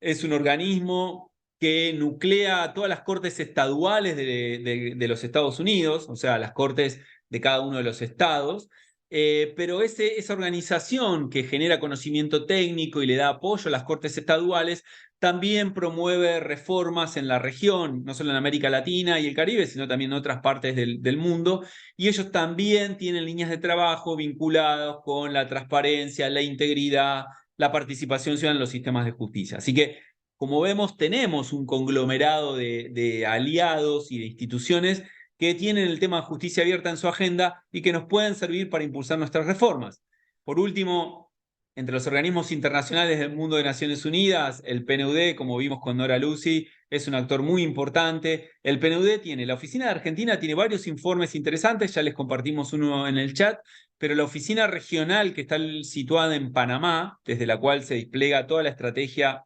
Es un organismo que nuclea a todas las cortes estaduales de los Estados Unidos, o sea, las cortes de cada uno de los estados, pero esa organización que genera conocimiento técnico y le da apoyo a las cortes estaduales también promueve reformas en la región, no solo en América Latina y el Caribe, sino también en otras partes del mundo, y ellos también tienen líneas de trabajo vinculadas con la transparencia, la integridad, la participación ciudadana en los sistemas de justicia. Así que, como vemos, tenemos un conglomerado de aliados y de instituciones que tienen el tema de justicia abierta en su agenda y que nos pueden servir para impulsar nuestras reformas. Por último, entre los organismos internacionales del mundo de Naciones Unidas, el PNUD, como vimos con Nora Lucy, es un actor muy importante. El PNUD tiene, la oficina de Argentina tiene varios informes interesantes, ya les compartimos uno en el chat, pero la oficina regional que está situada en Panamá, desde la cual se despliega toda la estrategia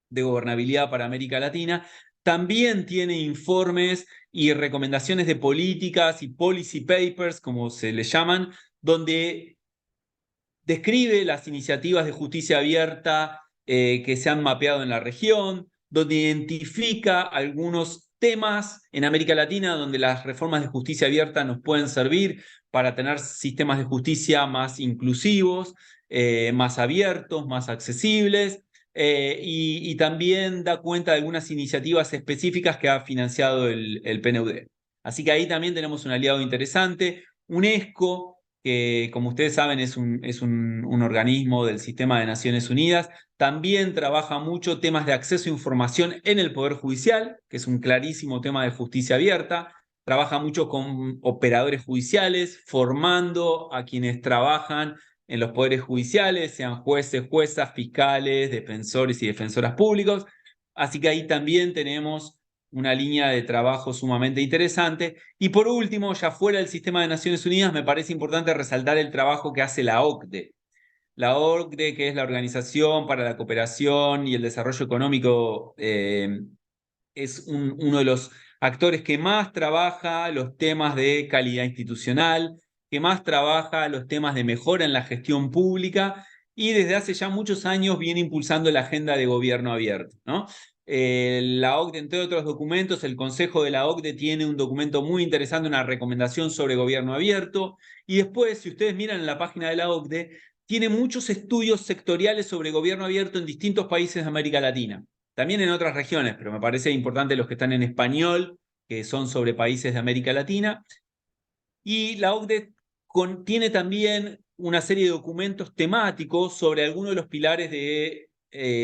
de gobernabilidad para América Latina, también tiene informes y recomendaciones de políticas y policy papers, como se les llaman, donde describe las iniciativas de justicia abierta que se han mapeado en la región, donde identifica algunos temas en América Latina donde las reformas de justicia abierta nos pueden servir para tener sistemas de justicia más inclusivos, más abiertos, más accesibles, y también da cuenta de algunas iniciativas específicas que ha financiado el PNUD. Así que ahí también tenemos un aliado interesante. UNESCO, que como ustedes saben es un organismo del sistema de Naciones Unidas, también trabaja mucho temas de acceso a información en el Poder Judicial, que es un clarísimo tema de justicia abierta, trabaja mucho con operadores judiciales, formando a quienes trabajan en los poderes judiciales, sean jueces, juezas, fiscales, defensores y defensoras públicos, así que ahí también tenemos una línea de trabajo sumamente interesante. Y por último, ya fuera del sistema de Naciones Unidas, me parece importante resaltar el trabajo que hace la OCDE. La OCDE, que es la Organización para la Cooperación y el Desarrollo Económico, es uno de los actores que más trabaja los temas de calidad institucional, que más trabaja los temas de mejora en la gestión pública y desde hace ya muchos años viene impulsando la agenda de gobierno abierto, ¿no? La OCDE, entre otros documentos, el Consejo de la OCDE tiene un documento muy interesante, una recomendación sobre gobierno abierto, y después, si ustedes miran en la página de la OCDE, tiene muchos estudios sectoriales sobre gobierno abierto en distintos países de América Latina, también en otras regiones, pero me parece importante los que están en español, que son sobre países de América Latina, y la OCDE tiene también una serie de documentos temáticos sobre algunos de los pilares de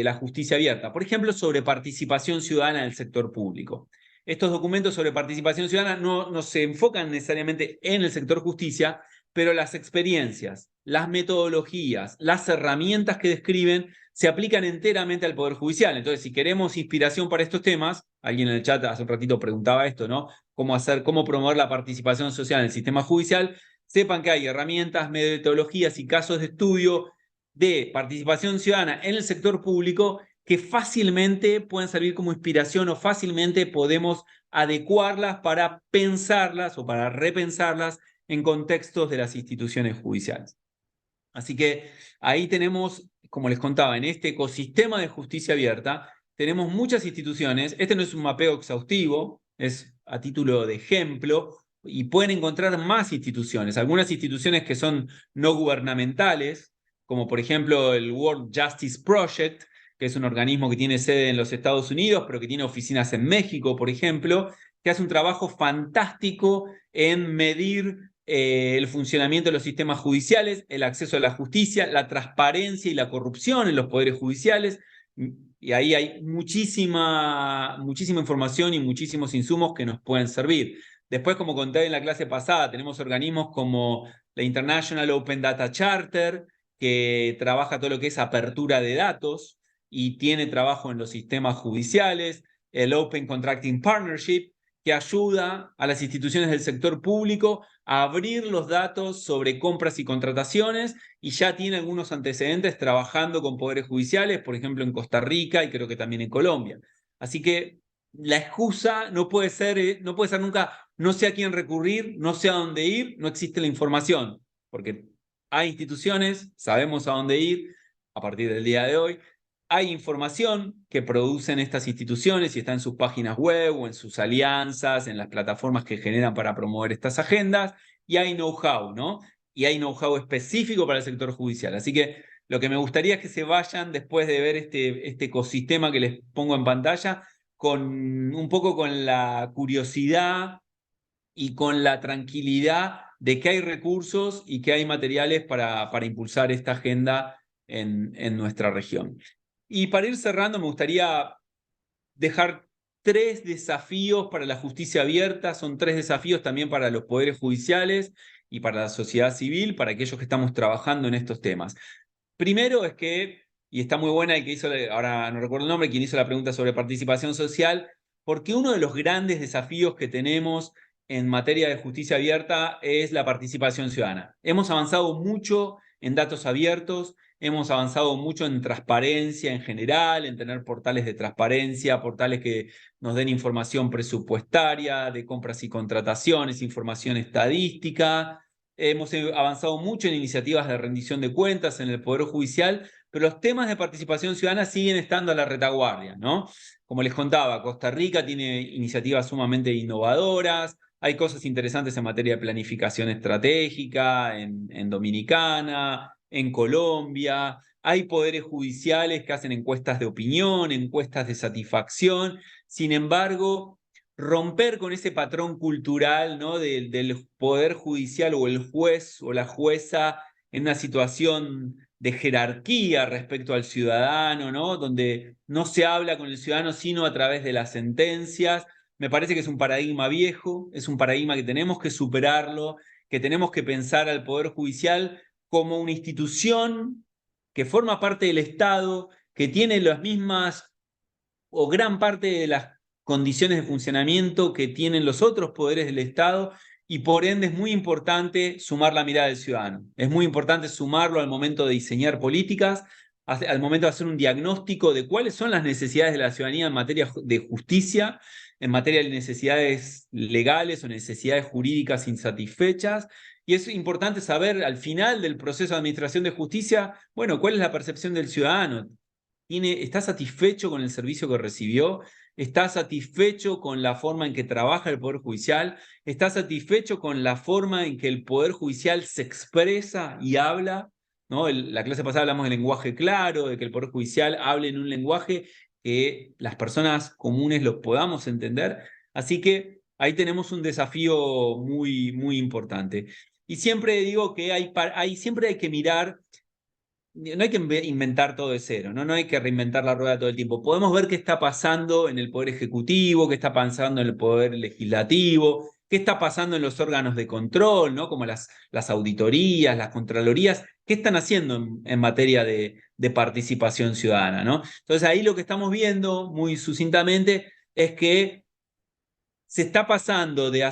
la justicia abierta. Por ejemplo, sobre participación ciudadana en el sector público. Estos documentos sobre participación ciudadana no se enfocan necesariamente en el sector justicia, pero las experiencias, las metodologías, las herramientas que describen se aplican enteramente al Poder Judicial. Entonces, si queremos inspiración para estos temas, alguien en el chat hace un ratito preguntaba esto, ¿no? Cómo promover la participación social en el sistema judicial, sepan que hay herramientas, metodologías y casos de estudio de participación ciudadana en el sector público que fácilmente pueden servir como inspiración o fácilmente podemos adecuarlas para pensarlas o para repensarlas en contextos de las instituciones judiciales. Así que ahí tenemos, como les contaba, en este ecosistema de justicia abierta, tenemos muchas instituciones. Este no es un mapeo exhaustivo, es a título de ejemplo, y pueden encontrar más instituciones. Algunas instituciones que son no gubernamentales, como por ejemplo el World Justice Project, que es un organismo que tiene sede en los Estados Unidos, pero que tiene oficinas en México, por ejemplo, que hace un trabajo fantástico en medir el funcionamiento de los sistemas judiciales, el acceso a la justicia, la transparencia y la corrupción en los poderes judiciales. Y ahí hay muchísima información y muchísimos insumos que nos pueden servir. Después, como conté en la clase pasada, tenemos organismos como la International Open Data Charter, que trabaja todo lo que es apertura de datos y tiene trabajo en los sistemas judiciales, el Open Contracting Partnership, que ayuda a las instituciones del sector público a abrir los datos sobre compras y contrataciones y ya tiene algunos antecedentes trabajando con poderes judiciales, por ejemplo en Costa Rica y creo que también en Colombia. Así que la excusa no puede ser nunca no sé a quién recurrir, no sé a dónde ir, no existe la información, porque hay instituciones, sabemos a dónde ir a partir del día de hoy. Hay información que producen estas instituciones y está en sus páginas web o en sus alianzas, en las plataformas que generan para promover estas agendas, y hay know-how, ¿no? Y hay know-how específico para el sector judicial. Así que lo que me gustaría es que se vayan después de ver este ecosistema que les pongo en pantalla, un poco con la curiosidad y con la tranquilidad de que hay recursos y que hay materiales para impulsar esta agenda en nuestra región. Y para ir cerrando, me gustaría dejar 3 desafíos para la justicia abierta. Son 3 desafíos también para los poderes judiciales y para la sociedad civil, para aquellos que estamos trabajando en estos temas. Primero es que, y está muy buena el que hizo, ahora no recuerdo el nombre, quien hizo la pregunta sobre participación social, porque uno de los grandes desafíos que tenemos en materia de justicia abierta es la participación ciudadana. Hemos avanzado mucho en datos abiertos, hemos avanzado mucho en transparencia en general, en tener portales de transparencia, portales que nos den información presupuestaria, de compras y contrataciones, información estadística. Hemos avanzado mucho en iniciativas de rendición de cuentas en el Poder Judicial, pero los temas de participación ciudadana siguen estando a la retaguardia, ¿no? Como les contaba, Costa Rica tiene iniciativas sumamente innovadoras, hay cosas interesantes en materia de planificación estratégica, en Dominicana, en Colombia, hay poderes judiciales que hacen encuestas de opinión, encuestas de satisfacción. Sin embargo, romper con ese patrón cultural, ¿no? del poder judicial o el juez o la jueza en una situación de jerarquía respecto al ciudadano, ¿no? Donde no se habla con el ciudadano sino a través de las sentencias. Me parece que es un paradigma viejo, es un paradigma que tenemos que superarlo, que tenemos que pensar al Poder Judicial como una institución que forma parte del Estado, que tiene las mismas o gran parte de las condiciones de funcionamiento que tienen los otros poderes del Estado, y por ende es muy importante sumar la mirada del ciudadano. Es muy importante sumarlo al momento de diseñar políticas, al momento de hacer un diagnóstico de cuáles son las necesidades de la ciudadanía en materia de justicia, en materia de necesidades legales o necesidades jurídicas insatisfechas. Y es importante saber al final del proceso de administración de justicia, bueno, cuál es la percepción del ciudadano. ¿Está satisfecho con el servicio que recibió? ¿Está satisfecho con la forma en que trabaja el Poder Judicial? ¿Está satisfecho con la forma en que el Poder Judicial se expresa y habla? ¿No? La clase pasada hablamos del lenguaje claro, de que el Poder Judicial hable en un lenguaje que las personas comunes lo podamos entender. Así que ahí tenemos un desafío muy, muy importante. Y siempre digo que siempre hay que mirar. No hay que inventar todo de cero, ¿no? No hay que reinventar la rueda todo el tiempo. Podemos ver qué está pasando en el Poder Ejecutivo, qué está pasando en el Poder Legislativo, qué está pasando en los órganos de control, ¿no? Como las auditorías, las contralorías, qué están haciendo en materia de participación ciudadana, ¿no? Entonces ahí lo que estamos viendo muy sucintamente es que se está pasando de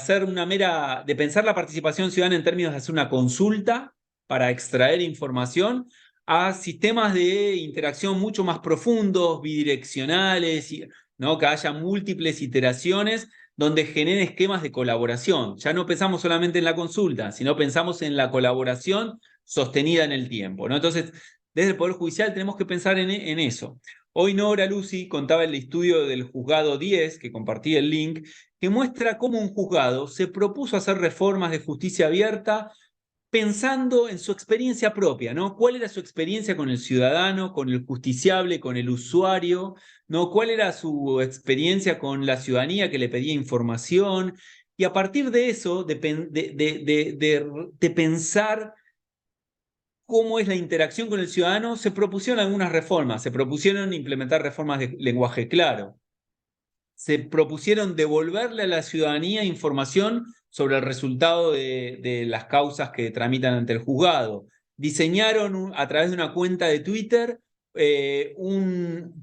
de pensar la participación ciudadana en términos de hacer una consulta para extraer información, a sistemas de interacción mucho más profundos, bidireccionales, ¿no? Que haya múltiples iteraciones donde generen esquemas de colaboración. Ya no pensamos solamente en la consulta, sino pensamos en la colaboración sostenida en el tiempo, ¿no? Entonces, desde el Poder Judicial tenemos que pensar en eso. Hoy Nora Lucy contaba el estudio del juzgado 10, que compartí el link, que muestra cómo un juzgado se propuso hacer reformas de justicia abierta pensando en su experiencia propia, ¿no? ¿Cuál era su experiencia con el ciudadano, con el justiciable, con el usuario, ¿no? ¿Cuál era su experiencia con la ciudadanía que le pedía información? Y a partir de eso, de pensar cómo es la interacción con el ciudadano, se propusieron algunas reformas. Se propusieron implementar reformas de lenguaje claro. Se propusieron devolverle a la ciudadanía información sobre el resultado de las causas que tramitan ante el juzgado. Diseñaron a través de una cuenta de Twitter,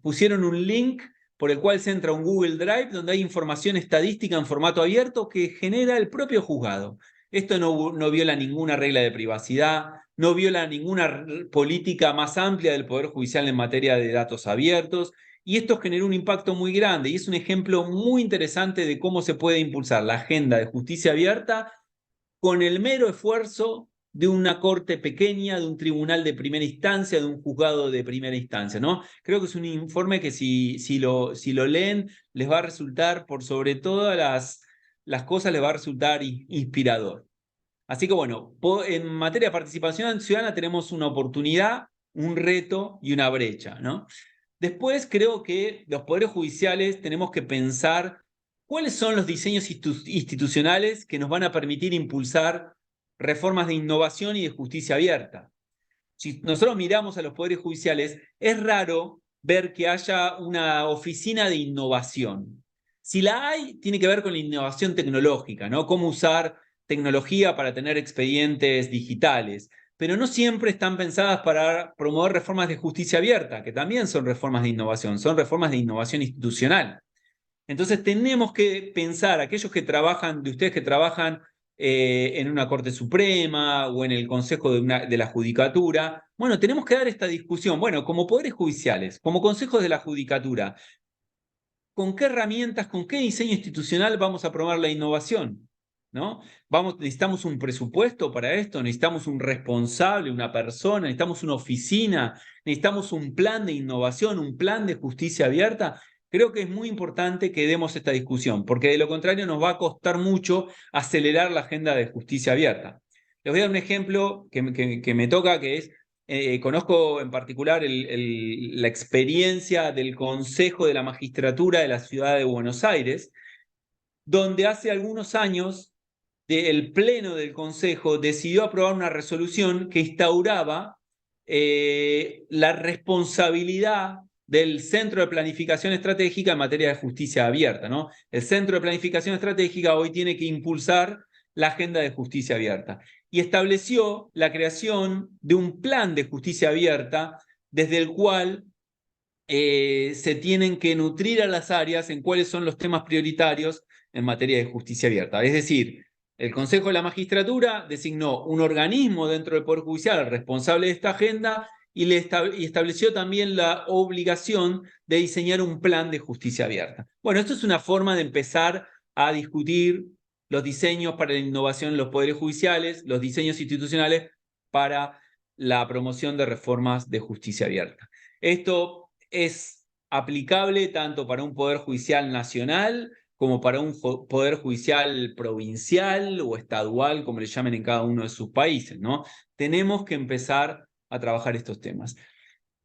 pusieron un link por el cual se entra a un Google Drive donde hay información estadística en formato abierto que genera el propio juzgado. Esto no viola ninguna regla de privacidad, no viola ninguna política más amplia del Poder Judicial en materia de datos abiertos. Y esto generó un impacto muy grande y es un ejemplo muy interesante de cómo se puede impulsar la agenda de justicia abierta con el mero esfuerzo de una corte pequeña, de un tribunal de primera instancia, de un juzgado de primera instancia, ¿no? Creo que es un informe que si lo leen les va a resultar, por sobre todas las cosas, les va a resultar inspirador. Así que bueno, en materia de participación ciudadana tenemos una oportunidad, un reto y una brecha, ¿no? Después creo que los poderes judiciales tenemos que pensar cuáles son los diseños institucionales que nos van a permitir impulsar reformas de innovación y de justicia abierta. Si nosotros miramos a los poderes judiciales, es raro ver que haya una oficina de innovación. Si la hay, tiene que ver con la innovación tecnológica, ¿no? Cómo usar tecnología para tener expedientes digitales. pero no siempre están pensadas para promover reformas de justicia abierta, que también son reformas de innovación, son reformas de innovación institucional. Entonces tenemos que pensar, aquellos que trabajan, de ustedes que trabajan en una Corte Suprema o en el Consejo de la Judicatura, bueno, tenemos que dar esta discusión. Bueno, como poderes judiciales, como consejos de la Judicatura, ¿con qué herramientas, con qué diseño institucional vamos a promover la innovación? ¿No? Necesitamos un presupuesto para esto, necesitamos un responsable, una persona, necesitamos una oficina, necesitamos un plan de innovación, un plan de justicia abierta. Creo que es muy importante que demos esta discusión, porque de lo contrario nos va a costar mucho acelerar la agenda de justicia abierta. Les voy a dar un ejemplo que me toca, que es, conozco en particular la experiencia del Consejo de la Magistratura de la Ciudad de Buenos Aires, donde hace algunos años el Pleno del Consejo decidió aprobar una resolución que instauraba la responsabilidad del Centro de Planificación Estratégica en materia de justicia abierta, ¿no? El Centro de Planificación Estratégica hoy tiene que impulsar la agenda de justicia abierta y estableció la creación de un plan de justicia abierta desde el cual se tienen que nutrir a las áreas en cuáles son los temas prioritarios en materia de justicia abierta. Es decir, el Consejo de la Magistratura designó un organismo dentro del Poder Judicial responsable de esta agenda y estableció también la obligación de diseñar un plan de justicia abierta. Bueno, esto es una forma de empezar a discutir los diseños para la innovación en los poderes judiciales, los diseños institucionales para la promoción de reformas de justicia abierta. Esto es aplicable tanto para un poder judicial nacional como para un poder judicial provincial o estadual, como le llamen en cada uno de sus países, ¿no? Tenemos que empezar a trabajar estos temas.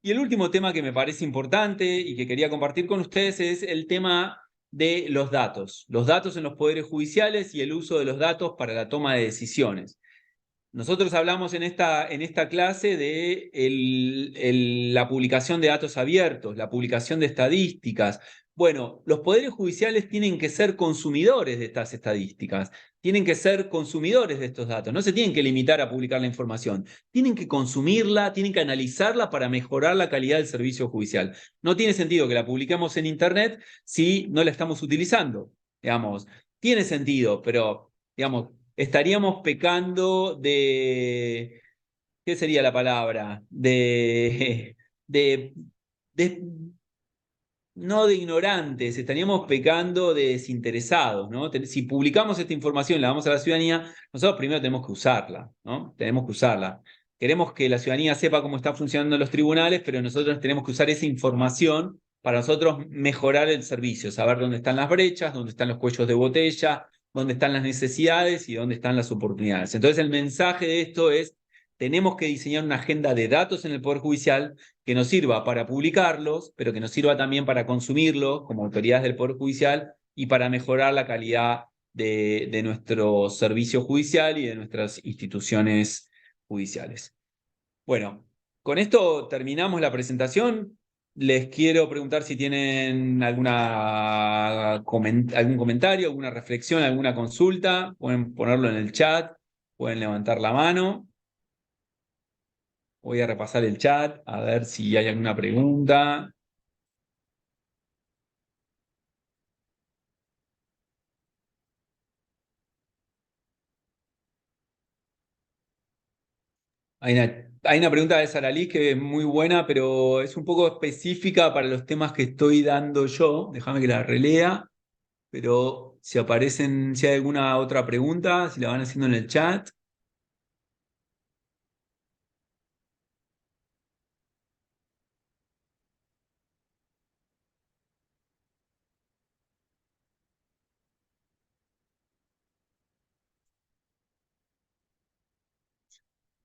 Y el último tema que me parece importante y que quería compartir con ustedes es el tema de los datos en los poderes judiciales y el uso de los datos para la toma de decisiones. Nosotros hablamos en esta clase de la publicación de datos abiertos, la publicación de estadísticas. Bueno, los poderes judiciales tienen que ser consumidores de estas estadísticas, tienen que ser consumidores de estos datos, no se tienen que limitar a publicar la información, tienen que consumirla, tienen que analizarla para mejorar la calidad del servicio judicial. No tiene sentido que la publiquemos en Internet si no la estamos utilizando, digamos. Tiene sentido, pero, digamos, estaríamos pecando de, ¿qué sería la palabra? No de ignorantes, estaríamos pecando de desinteresados, ¿no? Si publicamos esta información y la damos a la ciudadanía, nosotros primero tenemos que usarla, ¿no? Tenemos que usarla. Queremos que la ciudadanía sepa cómo están funcionando los tribunales, pero nosotros tenemos que usar esa información para nosotros mejorar el servicio, saber dónde están las brechas, dónde están los cuellos de botella, dónde están las necesidades y dónde están las oportunidades. Entonces el mensaje de esto es, tenemos que diseñar una agenda de datos en el Poder Judicial que nos sirva para publicarlos, pero que nos sirva también para consumirlos como autoridades del Poder Judicial y para mejorar la calidad de nuestro servicio judicial y de nuestras instituciones judiciales. Bueno, con esto terminamos la presentación. Les quiero preguntar si tienen algún comentario, alguna reflexión, alguna consulta. Pueden ponerlo en el chat, pueden levantar la mano. Voy a repasar el chat a ver si hay alguna pregunta. Hay una pregunta de Sara Liz que es muy buena, pero es un poco específica para los temas que estoy dando yo. Déjame que la relea, pero si hay alguna otra pregunta, si la van haciendo en el chat.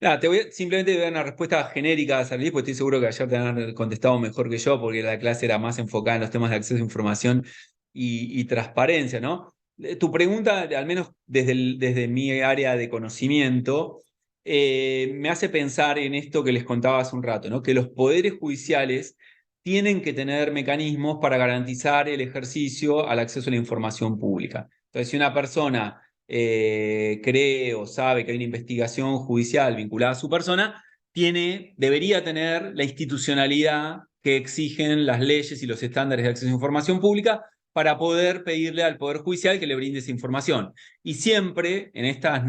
Nada, simplemente te voy a dar una respuesta genérica a Sara Liz, porque estoy seguro que ayer te han contestado mejor que yo, porque la clase era más enfocada en los temas de acceso a información y transparencia, ¿no? Tu pregunta, al menos desde mi área de conocimiento, me hace pensar en esto que les contaba hace un rato, ¿no? Que los poderes judiciales tienen que tener mecanismos para garantizar el ejercicio al acceso a la información pública. Entonces, si una persona cree o sabe que hay una investigación judicial vinculada a su persona, debería tener la institucionalidad que exigen las leyes y los estándares de acceso a información pública para poder pedirle al Poder Judicial que le brinde esa información. Y siempre en estas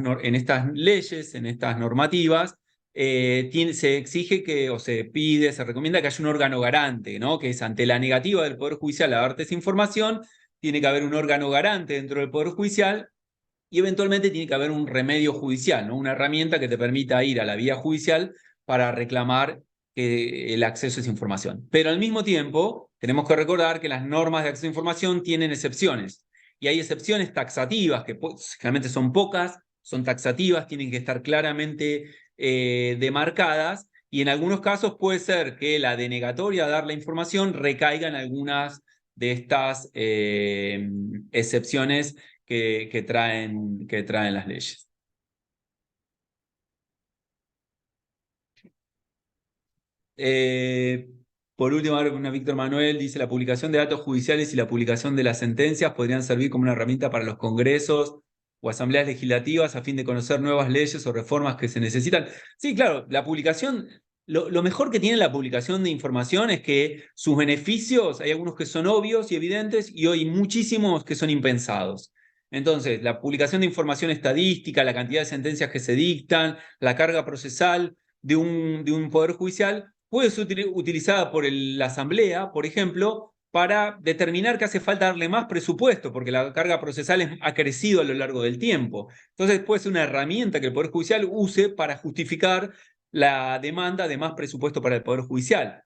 leyes, en estas normativas, se exige o se pide, se recomienda que haya un órgano garante, ¿no? Que es ante la negativa del Poder Judicial a darte esa información, tiene que haber un órgano garante dentro del Poder Judicial y eventualmente tiene que haber un remedio judicial, ¿no? Una herramienta que te permita ir a la vía judicial para reclamar el acceso a esa información. Pero al mismo tiempo, tenemos que recordar que las normas de acceso a información tienen excepciones. Y hay excepciones taxativas, que generalmente son pocas, son taxativas, tienen que estar claramente demarcadas, y en algunos casos puede ser que la denegatoria de dar la información recaiga en algunas de estas excepciones que traen las leyes. Por último, ahora Víctor Manuel dice: la publicación de datos judiciales y la publicación de las sentencias podrían servir como una herramienta para los congresos o asambleas legislativas a fin de conocer nuevas leyes o reformas que se necesitan. Sí, claro, la publicación, lo mejor que tiene la publicación de información es que sus beneficios, hay algunos que son obvios y evidentes y hay muchísimos que son impensados. Entonces, la publicación de información estadística, la cantidad de sentencias que se dictan, la carga procesal de un poder judicial puede ser utilizada por la Asamblea, por ejemplo, para determinar que hace falta darle más presupuesto, porque la carga procesal ha crecido a lo largo del tiempo. Entonces puede ser una herramienta que el Poder Judicial use para justificar la demanda de más presupuesto para el Poder Judicial.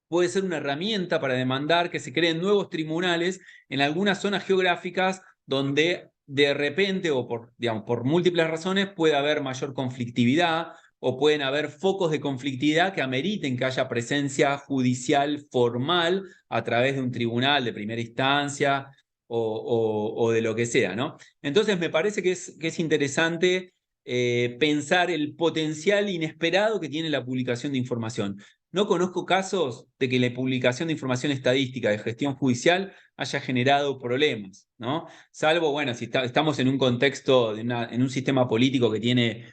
Puede ser una herramienta para demandar que se creen nuevos tribunales en algunas zonas geográficas donde de repente o por múltiples razones puede haber mayor conflictividad o pueden haber focos de conflictividad que ameriten que haya presencia judicial formal a través de un tribunal de primera instancia o de lo que sea, ¿no? Entonces me parece que es interesante pensar el potencial inesperado que tiene la publicación de información. No conozco casos de que la publicación de información estadística de gestión judicial haya generado problemas, ¿no? Salvo, bueno, si estamos en un contexto, en un sistema político que tiene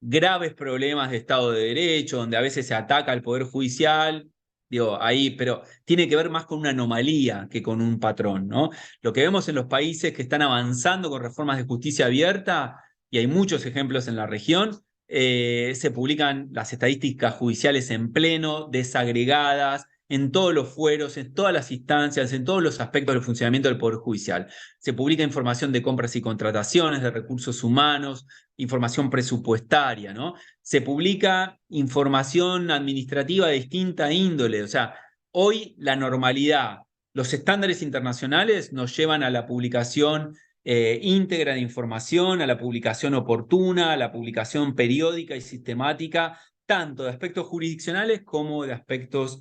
graves problemas de Estado de Derecho, donde a veces se ataca al Poder Judicial, digo, ahí, pero tiene que ver más con una anomalía que con un patrón, ¿no? Lo que vemos en los países que están avanzando con reformas de justicia abierta, y hay muchos ejemplos en la región, se publican las estadísticas judiciales en pleno, desagregadas, en todos los fueros, en todas las instancias, en todos los aspectos del funcionamiento del Poder Judicial. Se publica información de compras y contrataciones, de recursos humanos, información presupuestaria, ¿no? Se publica información administrativa de distinta índole. O sea, hoy la normalidad, los estándares internacionales nos llevan a la publicación íntegra de información, a la publicación oportuna, a la publicación periódica y sistemática, tanto de aspectos jurisdiccionales como de aspectos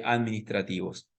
administrativos.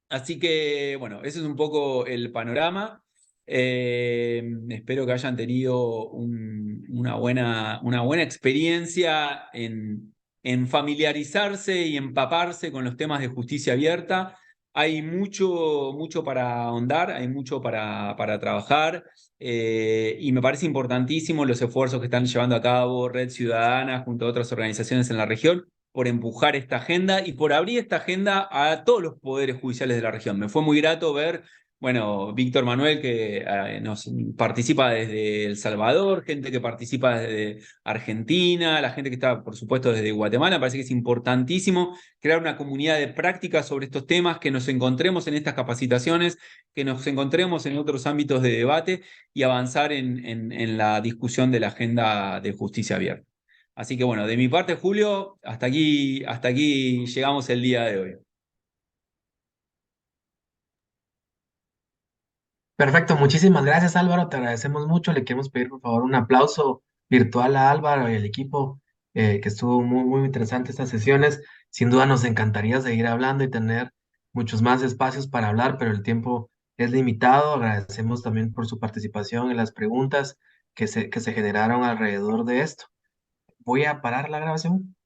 Así que, bueno, ese es un poco el panorama. Espero que hayan tenido una buena experiencia en familiarizarse y empaparse con los temas de justicia abierta. Hay mucho para ahondar, hay mucho para trabajar, y me parece importantísimo los esfuerzos que están llevando a cabo Red Ciudadana junto a otras organizaciones en la región por empujar esta agenda y por abrir esta agenda a todos los poderes judiciales de la región. Me fue muy grato ver, bueno, Víctor Manuel, que nos participa desde El Salvador, gente que participa desde Argentina, la gente que está, por supuesto, desde Guatemala. Me parece que es importantísimo crear una comunidad de práctica sobre estos temas, que nos encontremos en estas capacitaciones, que nos encontremos en otros ámbitos de debate y avanzar en la discusión de la agenda de justicia abierta. Así que bueno, de mi parte, Julio, hasta aquí llegamos el día de hoy. Perfecto, muchísimas gracias Álvaro, te agradecemos mucho. Le queremos pedir por favor un aplauso virtual a Álvaro y al equipo, que estuvo muy interesante estas sesiones. Sin duda nos encantaría seguir hablando y tener muchos más espacios para hablar, pero el tiempo es limitado. Agradecemos también por su participación en las preguntas que se generaron alrededor de esto. Voy a parar la grabación.